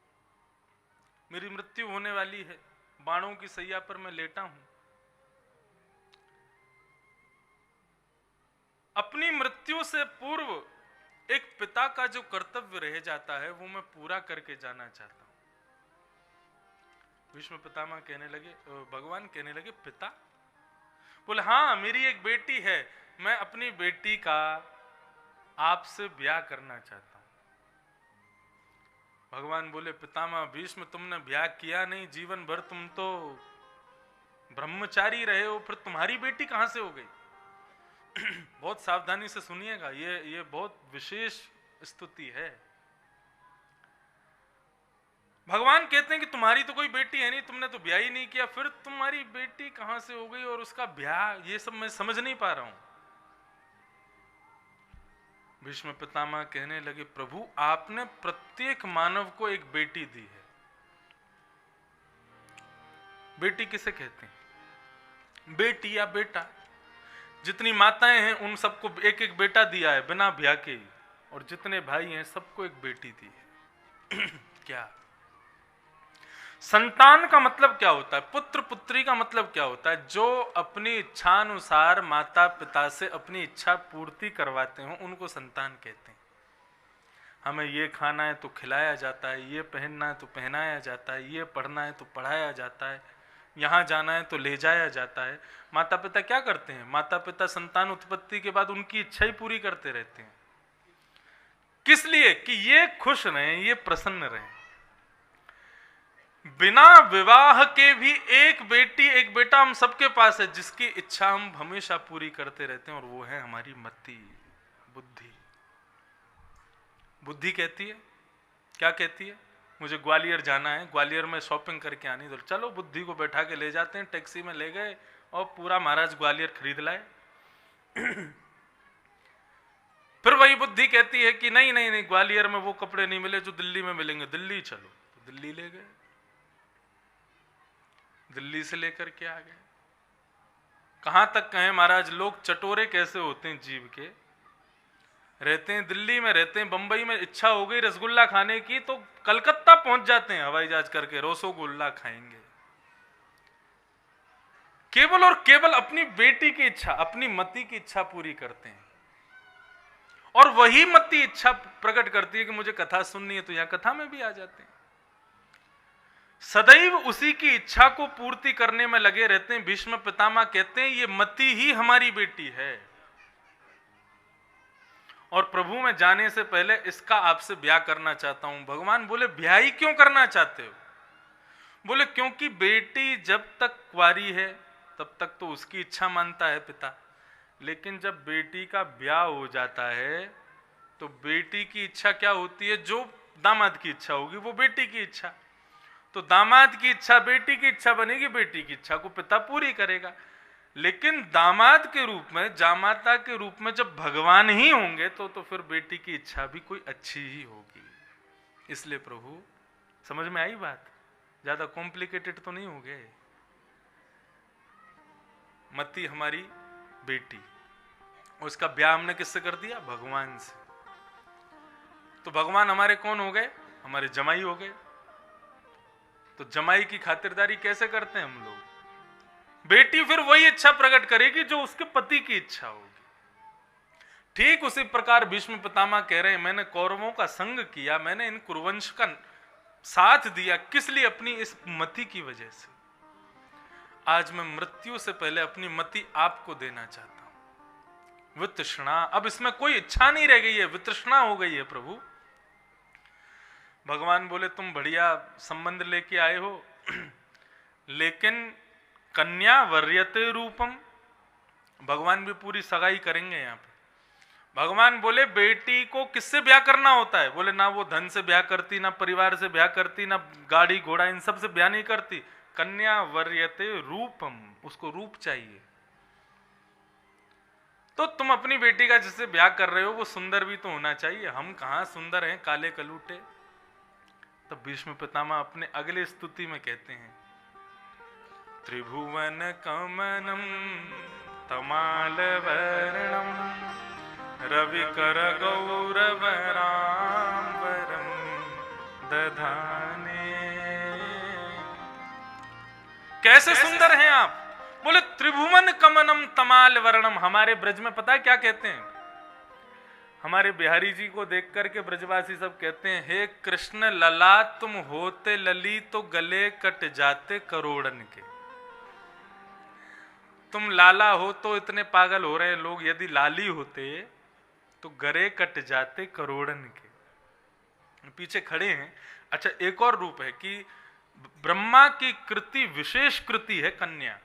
मेरी मृत्यु होने वाली है, बाणों की सैया पर मैं लेटा हूं। अपनी मृत्यु से पूर्व एक पिता का जो कर्तव्य रह जाता है वो मैं पूरा करके जाना चाहता हूं। भीष्म पितामह कहने लगे, भगवान कहने लगे पिता? बोले हाँ, मेरी एक बेटी है, मैं अपनी बेटी का आपसे ब्याह करना चाहता हूं। भगवान बोले पितामह भीष्म, तुमने ब्याह किया नहीं, जीवन भर तुम तो ब्रह्मचारी रहे हो, फिर तुम्हारी बेटी कहां से हो गई? बहुत सावधानी से सुनिएगा, ये बहुत विशेष स्तुति है। भगवान कहते हैं कि तुम्हारी तो कोई बेटी है नहीं, तुमने तो ब्याह ही नहीं किया, फिर तुम्हारी बेटी कहां से हो गई और उसका ब्याह, ये सब मैं समझ नहीं पा रहा हूं। भीष्म पितामह कहने लगे प्रभु, आपने प्रत्येक मानव को एक बेटी दी है। बेटी किसे कहते हैं? बेटी या बेटा। जितनी माताएं हैं उन सबको एक एक बेटा दिया है बिना ब्याह के ही, और जितने भाई हैं सबको एक बेटी दी है। क्या संतान का मतलब क्या होता है? पुत्र पुत्री का मतलब क्या होता है? जो अपनी इच्छानुसार माता पिता से अपनी इच्छा पूर्ति करवाते हो उनको संतान कहते हैं। हमें ये खाना है तो खिलाया जाता है, ये पहनना है तो पहनाया जाता है, ये पढ़ना है तो पढ़ाया जाता है, यहाँ जाना है तो ले जाया जाता है। माता पिता क्या करते हैं? माता पिता संतान उत्पत्ति के बाद उनकी इच्छा ही पूरी करते रहते हैं। किस लिए? कि ये खुश रहें, ये प्रसन्न रहें। बिना विवाह के भी एक बेटी एक बेटा हम सबके पास है जिसकी इच्छा हम हमेशा पूरी करते रहते हैं, और वो है हमारी मति, बुद्धि। बुद्धि कहती है, क्या कहती है? मुझे ग्वालियर जाना है, ग्वालियर में शॉपिंग करके आनी, तो चलो बुद्धि को बैठा के ले जाते हैं, टैक्सी में ले गए और पूरा महाराज ग्वालियर खरीद लाए। फिर वही बुद्धि कहती है कि नहीं नहीं नहीं, ग्वालियर में वो कपड़े नहीं मिले जो दिल्ली में मिलेंगे, दिल्ली चलो, तो दिल्ली ले गए, दिल्ली से लेकर के आ गए। कहां तक कहें महाराज, लोग चटोरे कैसे होते हैं, जीव के रहते हैं, दिल्ली में रहते हैं, बंबई में इच्छा हो गई रसगुल्ला खाने की तो कलकत्ता पहुंच जाते हैं हवाई जहाज करके, रसगुल्ला खाएंगे। केवल और केवल अपनी बेटी की इच्छा, अपनी मति की इच्छा पूरी करते हैं, और वही मति इच्छा प्रकट करती है कि मुझे कथा सुननी है, तो यहां कथा में भी आ जाते हैं। सदैव उसी की इच्छा को पूर्ति करने में लगे रहते हैं। भीष्म पितामह कहते हैं ये मति ही हमारी बेटी है, और प्रभु में जाने से पहले इसका आपसे ब्याह करना चाहता हूं। भगवान बोले ब्याह ही क्यों करना चाहते हो? बोले क्योंकि बेटी जब तक कुंवारी है तब तक तो उसकी इच्छा मानता है पिता, लेकिन जब बेटी का ब्याह हो जाता है तो बेटी की इच्छा क्या होती है? जो दामाद की इच्छा होगी वो बेटी की इच्छा, तो दामाद की इच्छा बेटी की इच्छा बनेगी, बेटी की इच्छा को पिता पूरी करेगा। लेकिन दामाद के रूप में, जामाता के रूप में जब भगवान ही होंगे तो फिर बेटी की इच्छा भी कोई अच्छी ही होगी। इसलिए प्रभु, समझ में आई बात? ज्यादा कॉम्प्लिकेटेड तो नहीं हो गए। मति हमारी बेटी, उसका ब्याह हमने किससे कर दिया? भगवान से। तो भगवान हमारे कौन हो गए? हमारे जमाई हो गए। तो जमाई की खातिरदारी कैसे करते हैं हम लोग? बेटी फिर वही इच्छा प्रकट करेगी जो उसके पति की इच्छा होगी। ठीक उसी प्रकार भीष्म पितामह कह रहे हैं, मैंने कौरवों का संग किया, मैंने इन कुरुवंश का साथ दिया, किस लिए? अपनी इस मति की वजह से। आज मैं मृत्यु से पहले अपनी मति आपको देना चाहता हूं। वितृष्णा, अब इसमें कोई इच्छा नहीं रह गई है, वितृष्णा हो गई है प्रभु। भगवान बोले तुम बढ़िया संबंध लेके आए हो, लेकिन कन्या वर्यते रूपम, भगवान भी पूरी सगाई करेंगे यहां पे। भगवान बोले बेटी को किससे ब्याह करना होता है? बोले ना वो धन से ब्याह करती, ना परिवार से ब्याह करती, ना गाड़ी घोड़ा इन सब से ब्याह नहीं करती। कन्या वर्यते रूपम, उसको रूप चाहिए। तो तुम अपनी बेटी का जिससे ब्याह कर रहे हो वो सुंदर भी तो होना चाहिए। हम कहां सुंदर हैं, काले कलूटे। तब भीष्म पितामह अपने अगले स्तुति में कहते हैं, त्रिभुवन कमनम तमाल वर्णम रविकर गौरव रामवरम दधाने। कैसे सुंदर हैं आप? बोले त्रिभुवन कमनम तमाल वर्णम। हमारे ब्रज में पता है क्या कहते हैं? हमारे बिहारी जी को देख करके ब्रजवासी सब कहते हैं, हे कृष्ण लला तुम होते लली तो गले कट जाते करोड़न के। तुम लाला हो तो इतने पागल हो रहे हैं लोग, यदि लाली होते तो गले कट जाते करोड़न के। पीछे खड़े हैं। अच्छा, एक और रूप है कि ब्रह्मा की कृति विशेष कृति है कन्या,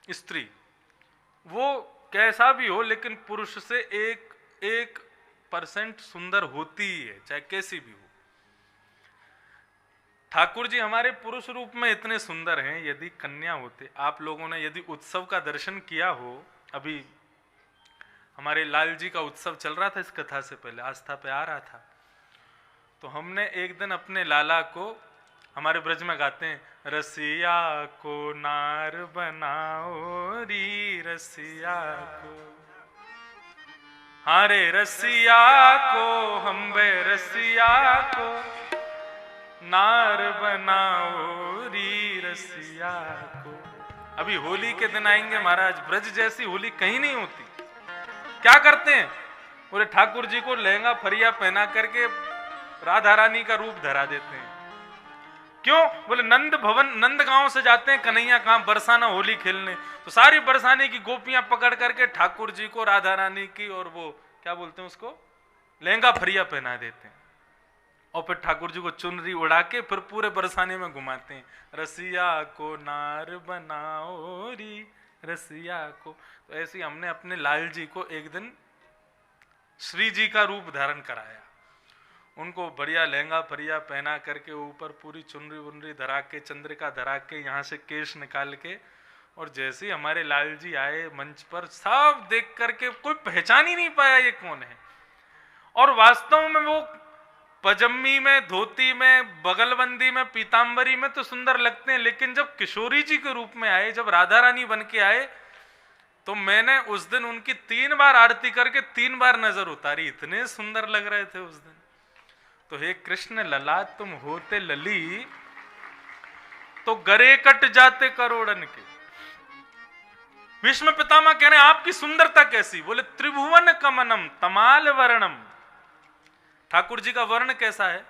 स्त्री। वो कैसा भी हो लेकिन पुरुष से 1% सुंदर होती ही है, चाहे कैसी भी हो। ठाकुर जी हमारे पुरुष रूप में इतने सुंदर हैं, यदि कन्या होते। आप लोगों ने यदि उत्सव का दर्शन किया हो, अभी हमारे लाल जी का उत्सव चल रहा था, इस कथा से पहले आस्था पे आ रहा था, तो हमने एक दिन अपने लाला को, हमारे ब्रज में गाते हैं, रसिया को नार बनाओ री रसिया को, हारे रसिया को हम बे रसिया को नार बनाओ री रसिया को। अभी होली के दिन आएंगे महाराज, ब्रज जैसी होली कहीं नहीं होती। क्या करते हैं, बोले ठाकुर जी को लहंगा फरिया पहना करके राधा रानी का रूप धरा देते हैं। क्यों, बोले नंद भवन, नंद गांव से जाते हैं कन्हैया कहां बरसाना होली खेलने, तो सारी बरसाने की गोपियां पकड़ करके ठाकुर जी को राधा रानी की और वो क्या बोलते हैं उसको, लहंगा फरिया पहना देते हैं। और फिर ठाकुर जी को चुनरी उड़ा के फिर पूरे बरसाने में घुमाते हैं, रसिया को नार बनाओ री रसिया को। तो ऐसे हमने अपने लाल जी को एक दिन श्री जी का रूप धारण कराया। उनको बढ़िया लहंगा फरिया पहना करके ऊपर पूरी चुनरी वुनरी धरा के, चंद्रिका धरा के, यहाँ से केश निकाल के, और जैसे ही हमारे लाल जी आए मंच पर, सब देख करके कोई पहचान ही नहीं पाया ये कौन है। और वास्तव में वो पजम्मी में, धोती में, बगलबंदी में, पीतांबरी में तो सुंदर लगते हैं, लेकिन जब किशोरी जी के रूप में आए, जब राधा रानी बन के आए, तो मैंने उस दिन उनकी 3 बार आरती करके 3 बार नजर उतारी, इतने सुंदर लग रहे थे उस दिन। तो हे कृष्ण लला तुम होते लली तो गरे कट जाते करोड़न के। भीष्म पितामह कह रहे हैं आपकी सुंदरता कैसी, बोले त्रिभुवन कमनम तमाल वर्णम। ठाकुर जी का वर्ण कैसा है,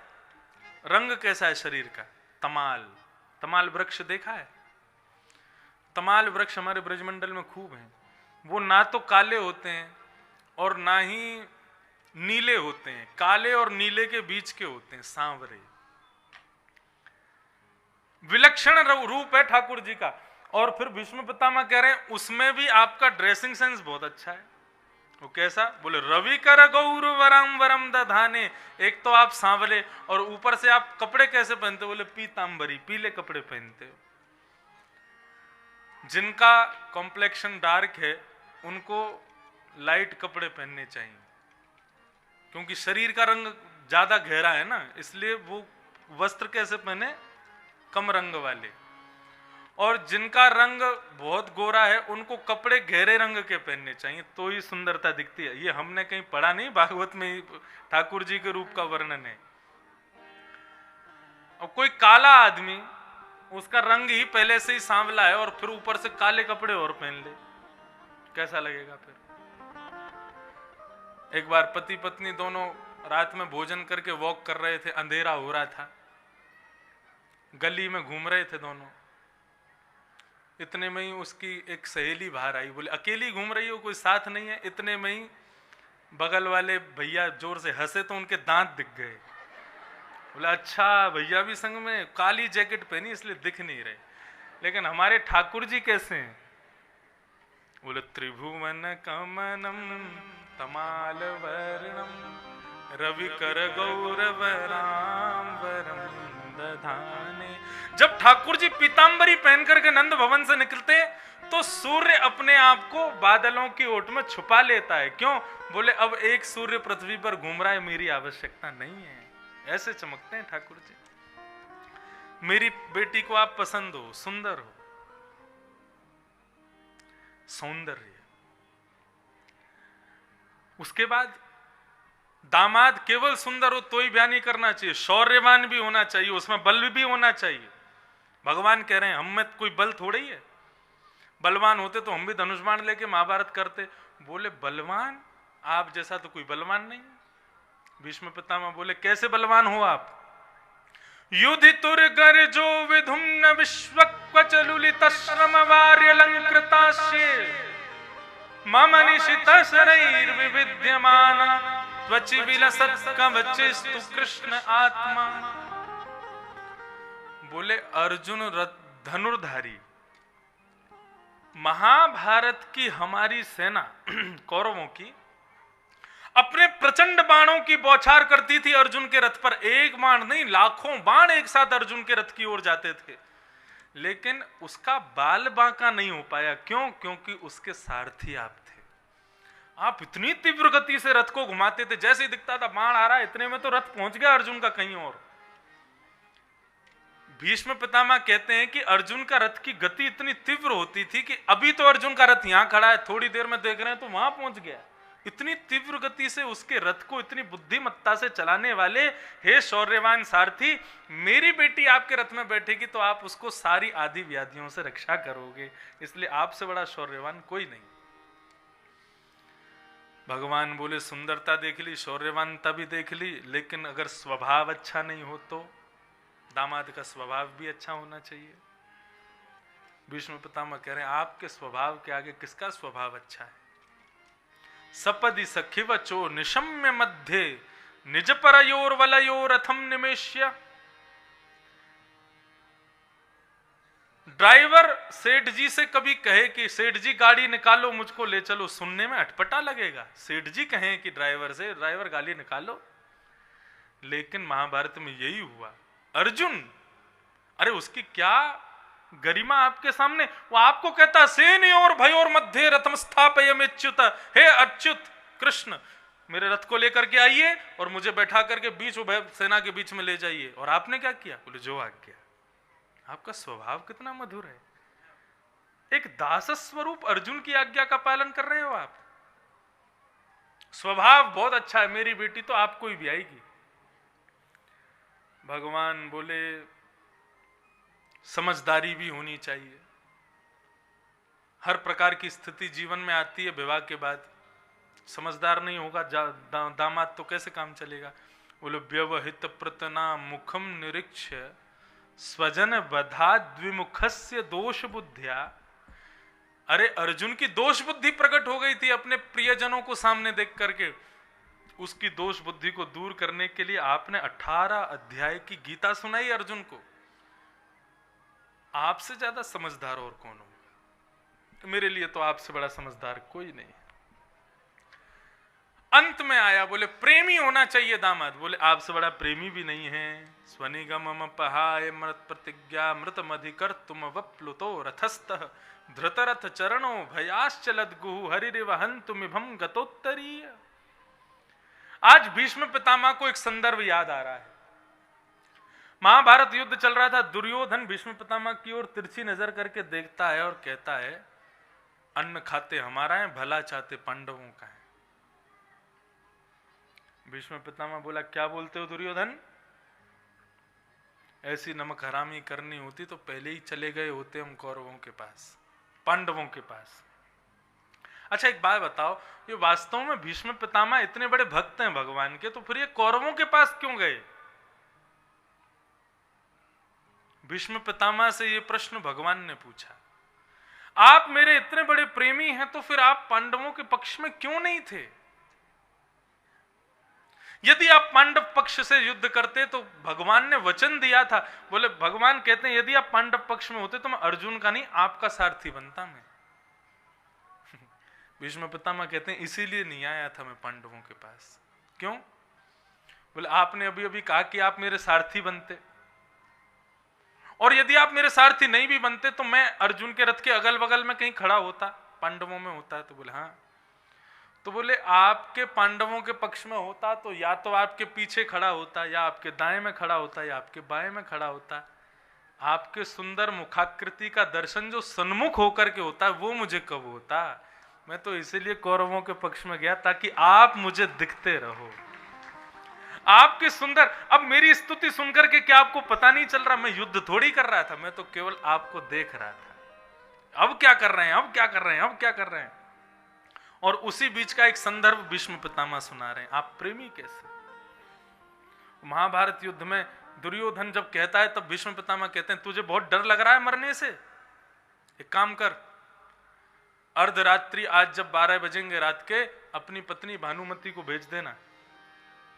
रंग कैसा है शरीर का, तमाल। तमाल वृक्ष देखा है, तमाल वृक्ष हमारे ब्रजमंडल में खूब हैं। वो ना तो काले होते हैं और ना ही नीले होते हैं, काले और नीले के बीच के होते हैं, सांवरे। विलक्षण रूप है ठाकुर जी का। और फिर भीष्म पितामह कह रहे हैं उसमें भी आपका ड्रेसिंग सेंस बहुत अच्छा है। वो कैसा, बोले रवि कर गौर वरम वरम दधाने। एक तो आप सांवले और ऊपर से आप कपड़े कैसे पहनते हो, बोले पीतांबरी, पीले कपड़े पहनते हो। जिनका कॉम्प्लेक्शन डार्क है उनको लाइट कपड़े पहनने चाहिए, क्योंकि शरीर का रंग ज्यादा गहरा है ना, इसलिए वो वस्त्र कैसे पहने, कम रंग वाले। और जिनका रंग बहुत गोरा है उनको कपड़े गहरे रंग के पहनने चाहिए, तो ही सुंदरता दिखती है। ये हमने कहीं पढ़ा नहीं, भागवत में ही ठाकुर जी के रूप का वर्णन है। और कोई काला आदमी, उसका रंग ही पहले से ही सांवला है और फिर ऊपर से काले कपड़े और पहन ले, कैसा लगेगा फिर। एक बार पति पत्नी दोनों रात में भोजन करके वॉक कर रहे थे, अंधेरा हो रहा था, गली में घूम रहे थे दोनों। इतने में ही उसकी एक सहेली बाहर आई, बोले अकेली घूम रही हो, कोई साथ नहीं है। इतने में ही बगल वाले भैया जोर से हंसे तो उनके दांत दिख गए। बोले अच्छा भैया भी संग में, काली जैकेट पहनी इसलिए दिख नहीं रहे। लेकिन हमारे ठाकुर जी कैसे हैं, बोले त्रिभुवन कमनम तमाल वर्णम रवि कर गौरव राम वरम दधाने। जब ठाकुर जी पीतांबरी पहन करके नंद भवन से निकलते तो सूर्य अपने आप को बादलों की ओट में छुपा लेता है। क्यों, बोले अब एक सूर्य पृथ्वी पर घूम रहा है, मेरी आवश्यकता नहीं है। ऐसे चमकते हैं ठाकुर जी। मेरी बेटी को आप पसंद हो, सुंदर हो, सौंदर्य। उसके बाद दामाद केवल सुंदर हो तो ही ब्याह नहीं करना चाहिए, शौर्यवान भी होना चाहिए, उसमें बल भी होना चाहिए। भगवान कह रहे हैं हम में कोई बल थोड़ी है, बलवान होते तो हम भी धनुष बाण लेके महाभारत करते। बोले बलवान आप जैसा तो कोई बलवान नहीं। भीष्म पितामह बोले कैसे बलवान हो आप? युधितुर गर्जो विधुम्न विश्वक्वच लुलित श्रम वार्यलंकृतास्ये मम निशित शरैर्विविद्यमान त्वचि विलसत् कवचिस्तु कृष्ण आत्मा। बोले अर्जुन धनुर्धारी, महाभारत की हमारी सेना कौरवों की अपने प्रचंड बाणों की बौछार करती थी अर्जुन के रथ पर। एक बाण नहीं, लाखों बाण एक साथ अर्जुन के रथ की ओर जाते थे, लेकिन उसका बाल बांका नहीं हो पाया। क्यों? क्योंकि उसके सारथी आप थे। आप इतनी तीव्र गति से रथ को घुमाते थे, जैसे ही दिखता था बाण आ रहा है, इतने में तो रथ पहुंच गया अर्जुन का कहीं और। भीष्म पितामह कहते हैं कि अर्जुन का रथ की गति इतनी तीव्र होती थी कि अभी तो अर्जुन का रथ यहां खड़ा है, थोड़ी देर में देख रहे हैं तो वहां पहुंच गया। इतनी तीव्र गति से उसके रथ को इतनी बुद्धिमत्ता से चलाने वाले हे शौर्यवान सारथी, मेरी बेटी आपके रथ में बैठेगी तो आप उसको सारी आदि व्याधियों से रक्षा करोगे, इसलिए आपसे बड़ा शौर्यवान कोई नहीं। भगवान बोले सुंदरता देख ली, शौर्यवानता भी देख ली, लेकिन अगर स्वभाव अच्छा नहीं हो तो दामाद का स्वभाव भी अच्छा होना चाहिए। भीष्म पितामह कह रहे हैं आपके स्वभाव के आगे किसका स्वभाव अच्छा है? सपदि सखिवचो निशम्य मध्य निज परयोर वलयोर रथम निमेश्य। ड्राइवर सेठ जी से कभी कहे कि सेठ जी गाड़ी निकालो मुझको ले चलो, सुनने में अटपटा लगेगा। सेठ जी कहें कि ड्राइवर से ड्राइवर गाड़ी निकालो, लेकिन महाभारत में यही हुआ। अर्जुन, अरे उसकी क्या गरिमा आपके सामने, वो आपको कहता सेनयोर भयोर मध्य रथम स्थापयमेच्युत, हे अच्युत कृष्ण मेरे रथ को लेकर के आइए और मुझे बैठा करके बीच सेना के बीच में ले जाइए। और आपने क्या किया? बोले जो आज्ञा। आपका स्वभाव कितना मधुर है, एक दास स्वरूप अर्जुन की आज्ञा का पालन कर रहे हो आप। स्वभाव बहुत अच्छा है, मेरी बेटी तो आपको ही भी आएगी। भगवान बोले समझदारी भी होनी चाहिए। हर प्रकार की स्थिति जीवन में आती है, विवाह के बाद समझदार नहीं होगा दामाद तो कैसे काम चलेगा। बोले व्यवहित प्रतना मुखम निरीक्ष्य स्वजन बधा द्विमुखस्य दोष बुद्धिया। अरे अर्जुन की दोष बुद्धि प्रकट हो गई थी अपने प्रियजनों को सामने देख करके। उसकी दोष बुद्धि को दूर करने के लिए आपने 18 अध्याय की गीता सुनाई अर्जुन को। आपसे ज्यादा समझदार और कौन होगा? तो मेरे लिए तो आपसे बड़ा समझदार कोई नहीं। अंत में आया, बोले प्रेमी होना चाहिए दामाद। बोले आपसे बड़ा प्रेमी भी नहीं है। स्वनिगम पहाय मृत प्रतिज्ञा मृत मधिकर तुम वप्लुतो रथस्थः धृतरथ चरणो भयाश्चलद गुहु हरिरिवहन तुमिभम गतोत्तरीय। आज भीष्म पितामह को एक संदर्भ याद आ रहा है। महाभारत युद्ध चल रहा था, दुर्योधन भीष्म पितामह की ओर तिरछी नजर करके देखता है और कहता है अन्न खाते हमारा है, भला चाहते पांडवों का है। भीष्म पितामह बोला क्या बोलते हो दुर्योधन? ऐसी नमक हरामी करनी होती तो पहले ही चले गए होते हम कौरवों के पास, पांडवों के पास। अच्छा एक बात बताओ, ये वास्तव में भीष्म पितामह इतने बड़े भक्त हैं भगवान के, तो फिर ये कौरवों के पास क्यों गए? भीष्म पितामह से ये प्रश्न भगवान ने पूछा। आप मेरे इतने बड़े प्रेमी हैं तो फिर आप पांडवों के पक्ष में क्यों नहीं थे? यदि आप पांडव पक्ष से युद्ध करते तो भगवान ने वचन दिया था। बोले भगवान कहते हैं यदि आप पांडव पक्ष में होते तो मैं अर्जुन का नहीं आपका सारथी बनता मैं। भीष्म पितामह कहते हैं इसीलिए नहीं आया था मैं पांडवों के पास। क्यों? बोले आपने अभी अभी कहा कि आप मेरे सारथी बनते, और यदि आप मेरे सारथी नहीं भी बनते तो मैं अर्जुन के रथ के अगल बगल में कहीं खड़ा होता, पांडवों में होता। तो बोले हाँ। तो बोले आपके पांडवों के पक्ष में होता तो या तो आपके पीछे खड़ा होता, या आपके दाएं में खड़ा होता, या आपके बाएं में खड़ा होता। आपके सुंदर मुखाकृति का दर्शन जो सन्मुख होकर के होता है वो मुझे कब होता? मैं तो इसीलिए कौरवों के पक्ष में गया ताकि आप मुझे दिखते रहो, आपके सुंदर। अब मेरी स्तुति सुनकर के क्या आपको पता नहीं चल रहा मैं युद्ध थोड़ी कर रहा था, मैं तो केवल आपको देख रहा था। अब क्या कर रहे हैं, अब क्या कर रहे हैं, अब क्या कर रहे हैं? और उसी बीच का एक संदर्भ भीष्म पितामह सुना रहे हैं। आप प्रेमी कैसे? महाभारत युद्ध में दुर्योधन जब कहता है तब भीष्म पितामह कहते हैं तुझे बहुत डर लग रहा है मरने से, एक काम कर, अर्धरात्रि आज जब 12 बजेंगे रात के, अपनी पत्नी भानुमति को भेज देना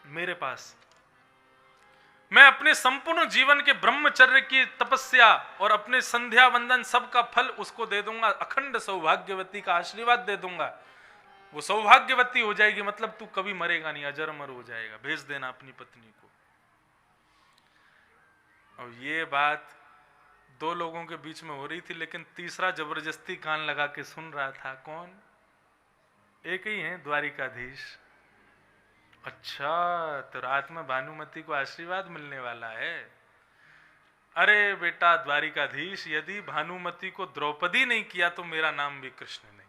मेरे पास। मैं अपने संपूर्ण जीवन के ब्रह्मचर्य की तपस्या और अपने संध्या वंदन सब का फल उसको दे दूंगा, अखंड सौभाग्यवती का आशीर्वाद दे दूंगा। वो सौभाग्यवती हो जाएगी, मतलब तू कभी मरेगा नहीं, अजर अमर हो जाएगा, भेज देना अपनी पत्नी को। और ये बात दो लोगों के बीच में हो रही थी, लेकिन तीसरा जबरदस्ती कान लगा के सुन रहा था। कौन? एक ही है, द्वारिकाधीश। अच्छा, तो रात में भानुमति को आशीर्वाद मिलने वाला है। अरे बेटा द्वारिकाधीश, यदि भानुमति को द्रौपदी नहीं किया तो मेरा नाम भी कृष्ण नहीं।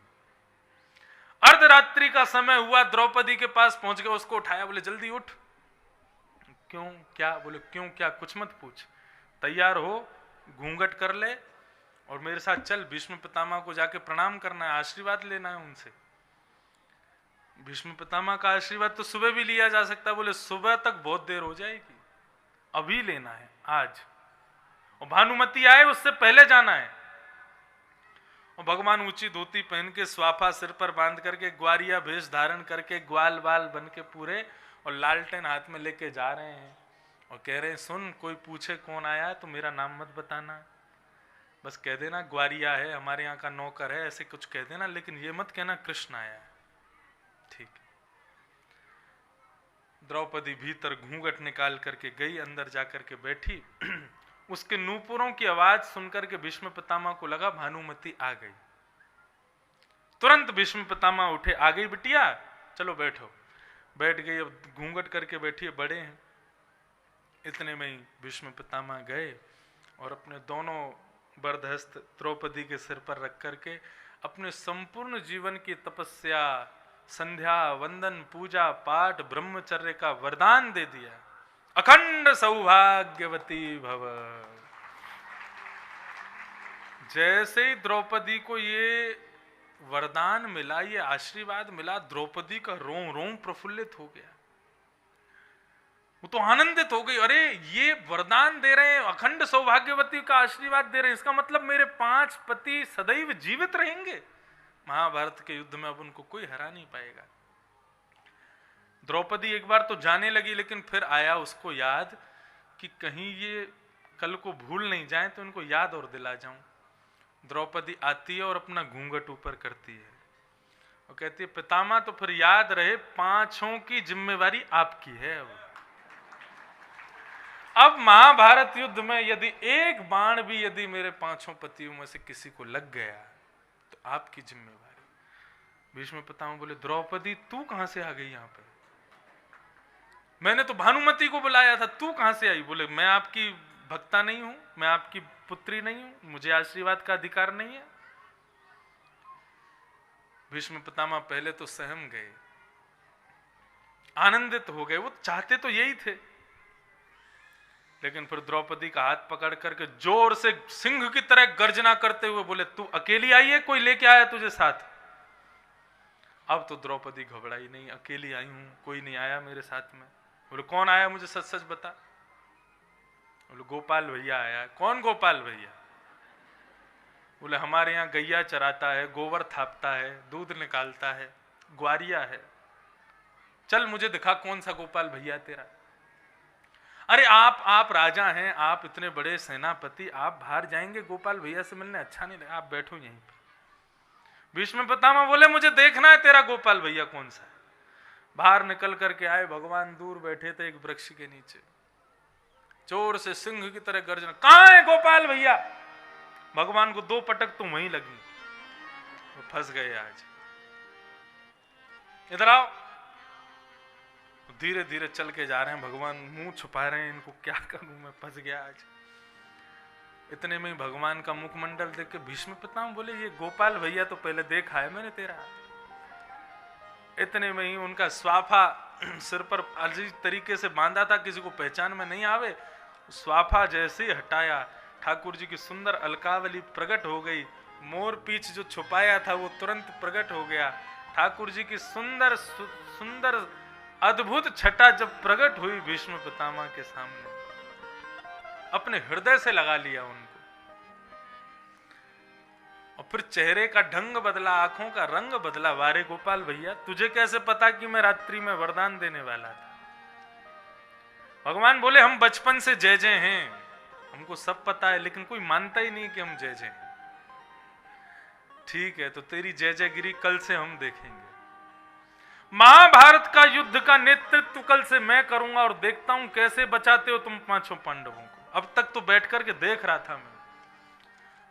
अर्धरात्रि का समय हुआ, द्रौपदी के पास पहुंच गए, उसको उठाया, बोले जल्दी उठ। क्यों क्या? बोले क्यों क्या, कुछ मत पूछ, तैयार हो, घूंघट कर ले और मेरे साथ चल, भीष्म पितामह को जाके प्रणाम करना है, आशीर्वाद लेना है उनसे। भीष्म पितामह का आशीर्वाद तो सुबह भी लिया जा सकता है। बोले सुबह तक बहुत देर हो जाएगी, अभी लेना है आज, और भानुमति आए उससे पहले जाना है। और भगवान ऊंची धोती पहन के, स्वाफा सिर पर बांध करके, ग्वारिया भेष धारण करके, ग्वाल बाल बन के पूरे, और लालटेन हाथ में लेके जा रहे हैं और कह रहे हैं सुन, कोई पूछे कौन आया है तो मेरा नाम मत बताना, बस कह देना ग्वारिया है, हमारे यहाँ का नौकर है, ऐसे कुछ कह देना, लेकिन ये मत कहना कृष्ण आया है। ठीक। द्रौपदी भीतर घूंघट निकाल करके गई, अंदर जाकर के बैठी। उसके नूपुरों की आवाज सुनकर के भीष्म पितामह को लगा भानुमति आ गई। तुरंत भीष्म पितामह उठे, आ गई बिटिया, चलो बैठो। बैठ गई, अब घूंघट करके बैठी है, बड़े हैं। इतने में ही भीष्म पितामह गए और अपने दोनों बरदहस्त द्रौपदी के सिर पर रख करके अपने संपूर्ण जीवन की तपस्या, संध्या वंदन, पूजा पाठ, ब्रह्मचर्य का वरदान दे दिया, अखंड सौभाग्यवती भव। जैसे ही द्रौपदी को ये वरदान मिला, ये आशीर्वाद मिला, द्रौपदी का रोम रोम प्रफुल्लित हो गया। वो तो आनंदित हो गई, अरे ये वरदान दे रहे हैं, अखंड सौभाग्यवती का आशीर्वाद दे रहे हैं, इसका मतलब मेरे 5 पति सदैव जीवित रहेंगे। महाभारत के युद्ध में अब उनको कोई हरा नहीं पाएगा। द्रौपदी एक बार तो जाने लगी, लेकिन फिर आया उसको याद कि कहीं ये कल को भूल नहीं जाए, तो इनको याद और दिला जाऊं। द्रौपदी आती है और अपना घूंघट ऊपर करती है और कहती है पितामह, तो फिर याद रहे 5 की जिम्मेवारी आपकी है। अब महाभारत युद्ध में यदि एक बाण भी यदि मेरे 5 पतियों में से किसी को लग गया तो आपकी जिम्मेवारी। भीष्म पितामह बोले द्रौपदी तू कहां से आ गई यहाँ पे? मैंने तो भानुमति को बुलाया था, तू कहां से आई? बोले मैं आपकी भक्ता नहीं हूं, मैं आपकी पुत्री नहीं हूं, मुझे आशीर्वाद का अधिकार नहीं है। भीष्म पितामह पहले तो सहम गए, आनंदित हो गए, वो चाहते तो यही थे, लेकिन फिर द्रौपदी का हाथ पकड़ करके जोर से सिंह की तरह गर्जना करते हुए बोले तू अकेली आई है, कोई लेके आया तुझे साथ? अब तो द्रौपदी घबराई नहीं, अकेली आई हूं, कोई नहीं आया मेरे साथ में। बोले कौन आया, मुझे सच सच बता। बोले गोपाल भैया आया। कौन गोपाल भैया? बोले हमारे यहाँ गैया चराता है, गोबर थापता है, दूध निकालता है, ग्वारिया है, चल मुझे दिखा कौन सा गोपाल भैया तेरा। अरे आप राजा हैं, आप इतने बड़े सेनापति, आप बाहर जाएंगे गोपाल भैया से मिलने? अच्छा नहीं लगा, आप बैठो यहीं पे। भीष्म पितामह बोले मुझे देखना है तेरा गोपाल भैया कौन सा है। बाहर निकल करके आए, भगवान दूर बैठे थे एक वृक्ष के नीचे, जोर से सिंह की तरह गर्जना, कहां है गोपाल भैया? भगवान को 2 पटक तो वहीं लगी, वो फंस गए। आज इधर आओ। धीरे धीरे चल के जा रहे हैं, भगवान मुंह छुपा रहे हैं, इनको क्या करूं मैं, फंस गया आज। इतने में भगवान का मुखमंडल देख के भीष्म पितामह बोले ये गोपाल भैया तो पहले देखा है मैंने तेरा। इतने में ही उनका स्वाफा सिर पर अजीब तरीके से बांधा था, किसी को पहचान में नहीं आवे, स्वाफा जैसे ही हटाया, ठाकुर जी की सुंदर अलकावली प्रकट हो गई। मोर पीछ जो छुपाया था वो तुरंत प्रकट हो गया। ठाकुर जी की सुंदर सुंदर अद्भुत छटा जब प्रकट हुई भीष्म पितामह के सामने, अपने हृदय से लगा लिया उनको, और फिर चेहरे का ढंग बदला, आंखों का रंग बदला। वारे गोपाल भैया, तुझे कैसे पता कि मैं रात्रि में वरदान देने वाला था? भगवान बोले हम बचपन से जय जय हैं, हमको सब पता है, लेकिन कोई मानता ही नहीं कि हम जय जय हैं। ठीक है, तो तेरी जय जयगिरी कल से हम देखेंगे। महाभारत का युद्ध का नेतृत्व कल से मैं करूंगा और देखता हूं कैसे बचाते हो तुम पांचों पांडवों को। अब तक तो बैठ करके देख रहा था मैं।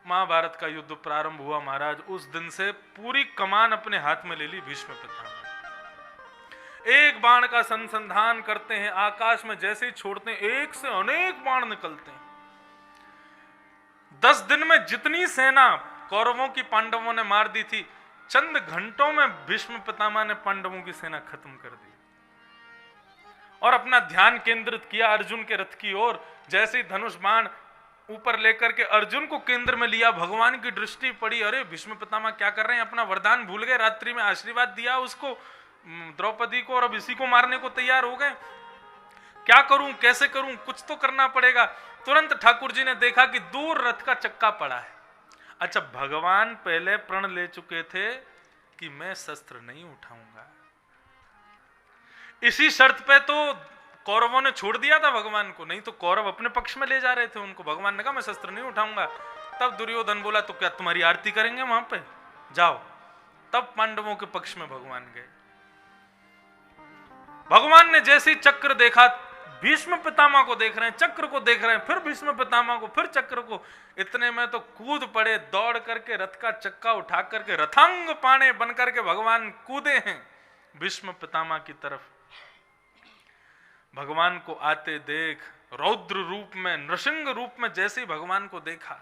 महाभारत का युद्ध प्रारंभ हुआ महाराज, उस दिन से पूरी कमान अपने हाथ में ले ली भीष्म पितामह। एक बाण का संसंधान करते हैं, आकाश में जैसे ही छोड़ते हैं एक से अनेक बाण निकलते हैं। 10 दिन में जितनी सेना कौरवों की पांडवों ने मार दी थी, चंद घंटों में भीष्म पितामह ने पांडवों की सेना खत्म कर दी और अपना ध्यान केंद्रित किया अर्जुन के रथ की ओर। जैसे ही धनुष बाण ऊपर लेकर के अर्जुन को केंद्र में लिया, भगवान की दृष्टि पड़ी, अरे भीष्म पितामह क्या कर रहे हैं, अपना वरदान भूल गए, रात्रि में आशीर्वाद दिया उसको द्रौपदी को और अब इसी को मारने को तैयार हो गए। क्या करूं, कैसे करूं, कुछ तो करना पड़ेगा। तुरंत ठाकुर जी ने देखा कि दूर रथ का चक्का पड़ा है। अच्छा, भगवान पहले प्रण ले चुके थे कि मैं शस्त्र नहीं उठाऊंगा। इसी शर्त पे तो कौरवों ने छोड़ दिया था भगवान को, नहीं तो कौरव अपने पक्ष में ले जा रहे थे उनको। भगवान ने कहा मैं शस्त्र नहीं उठाऊंगा। तब दुर्योधन बोला तो क्या तुम्हारी आरती करेंगे वहां पे, जाओ। तब पांडवों के पक्ष में भगवान गए। भगवान ने जैसे ही चक्र देखा, भीष्म पितामह को देख रहे हैं, चक्र को देख रहे हैं, फिर भीष्म पितामह को, फिर चक्र को, इतने में तो कूद पड़े, दौड़ करके रथ का चक्का उठा करके रथांग पाने बन करके भगवान कूदे हैं भीष्म पितामह की तरफ। भगवान को आते देख रौद्र रूप में, नृसिंह रूप में जैसे ही भगवान को देखा,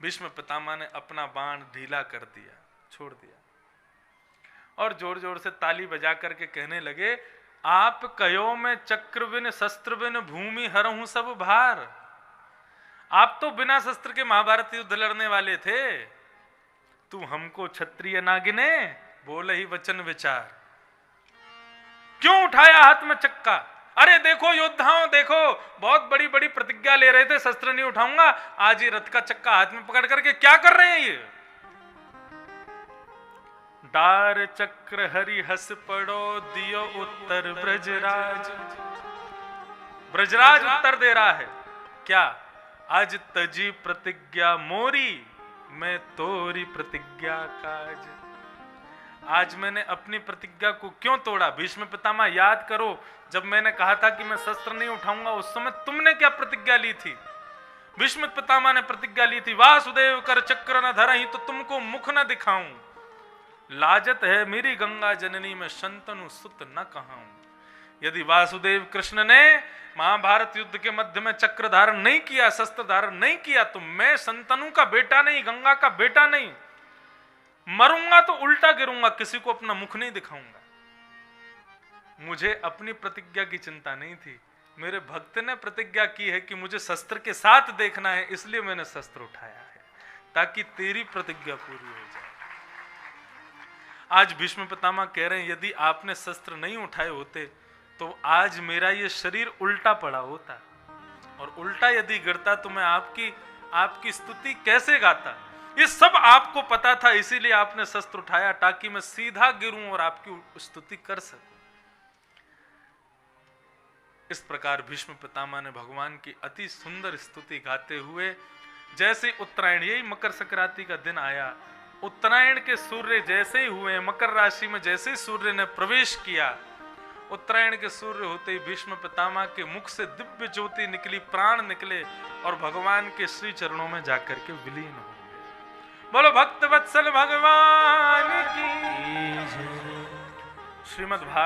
भीष्म पितामह ने अपना बाण ढीला कर दिया, छोड़ दिया और जोर जोर से ताली बजा करके कहने लगे, आप कयो में चक्र बिन शस्त्र बिन भूमि हरहूं सब भार। आप तो बिना शस्त्र के महाभारत युद्ध लड़ने वाले थे, तू हमको क्षत्रिय ना गिने, बोले ही वचन विचार। क्यों उठाया हाथ में चक्का? अरे देखो योद्धाओं, देखो बहुत बड़ी बड़ी प्रतिज्ञा ले रहे थे, शस्त्र नहीं उठाऊंगा, आज ही रथ का चक्का हाथ में पकड़ करके क्या कर रहे हैं ये? डार चक्र हरि हस पड़ो, दियो उत्तर ब्रजराज। ब्रजराज उत्तर दे रहा है, क्या आज तजी प्रतिज्ञा मोरी, मैं तोरी प्रतिज्ञा काज। आज मैंने अपनी प्रतिज्ञा को क्यों तोड़ा? भीष्म पितामह याद करो, जब मैंने कहा था कि मैं शस्त्र नहीं उठाऊंगा, उस समय तुमने क्या प्रतिज्ञा ली थी? भीष्म पितामह ने प्रतिज्ञा ली थी, वासुदेव कर चक्र न धरहि, तो तुमको मुख न दिखाऊं। लाजत है मेरी गंगा जननी में शंतनु सुत न कहाऊं। यदि वासुदेव कृष्ण ने महाभारत युद्ध के मध्य में चक्र धारण नहीं किया, शस्त्र धारण नहीं किया, तो मैं शंतनु का बेटा नहीं, गंगा का बेटा नहीं, मरूंगा तो उल्टा गिरूंगा, किसी को अपना मुख नहीं दिखाऊंगा। मुझे अपनी प्रतिज्ञा की चिंता नहीं थी, मेरे भक्त ने प्रतिज्ञा की है कि मुझे शस्त्र के साथ देखना है, इसलिए मैंने शस्त्र उठाया है, ताकि तेरी प्रतिज्ञा पूरी हो जाए। आज भीष्म पितामह कह रहे हैं, यदि आपने शस्त्र नहीं उठाए होते तो आज मेरा ये शरीर उल्टा पड़ा होता, और उल्टा यदि गिरता तो मैं आपकी स्तुति कैसे गाता? ये सब आपको पता था, इसीलिए आपने शस्त्र उठाया, ताकि मैं सीधा गिरूं और आपकी स्तुति कर सकूं। इस प्रकार भीष्म पितामह ने भगवान की अति सुंदर स्तुति गाते हुए, जैसे उत्तरायण, यही मकर संक्रांति का दिन आया, उत्तरायण के सूर्य जैसे ही हुए, मकर राशि में जैसे ही सूर्य ने प्रवेश किया, उत्तरायण के सूर्य होते ही भीष्म पितामह के मुख से दिव्य ज्योति निकली, प्राण निकले और भगवान के श्री चरणों में जाकर के विलीन हो गए। बोलो भक्त वत्सल भगवान की। श्रीमद्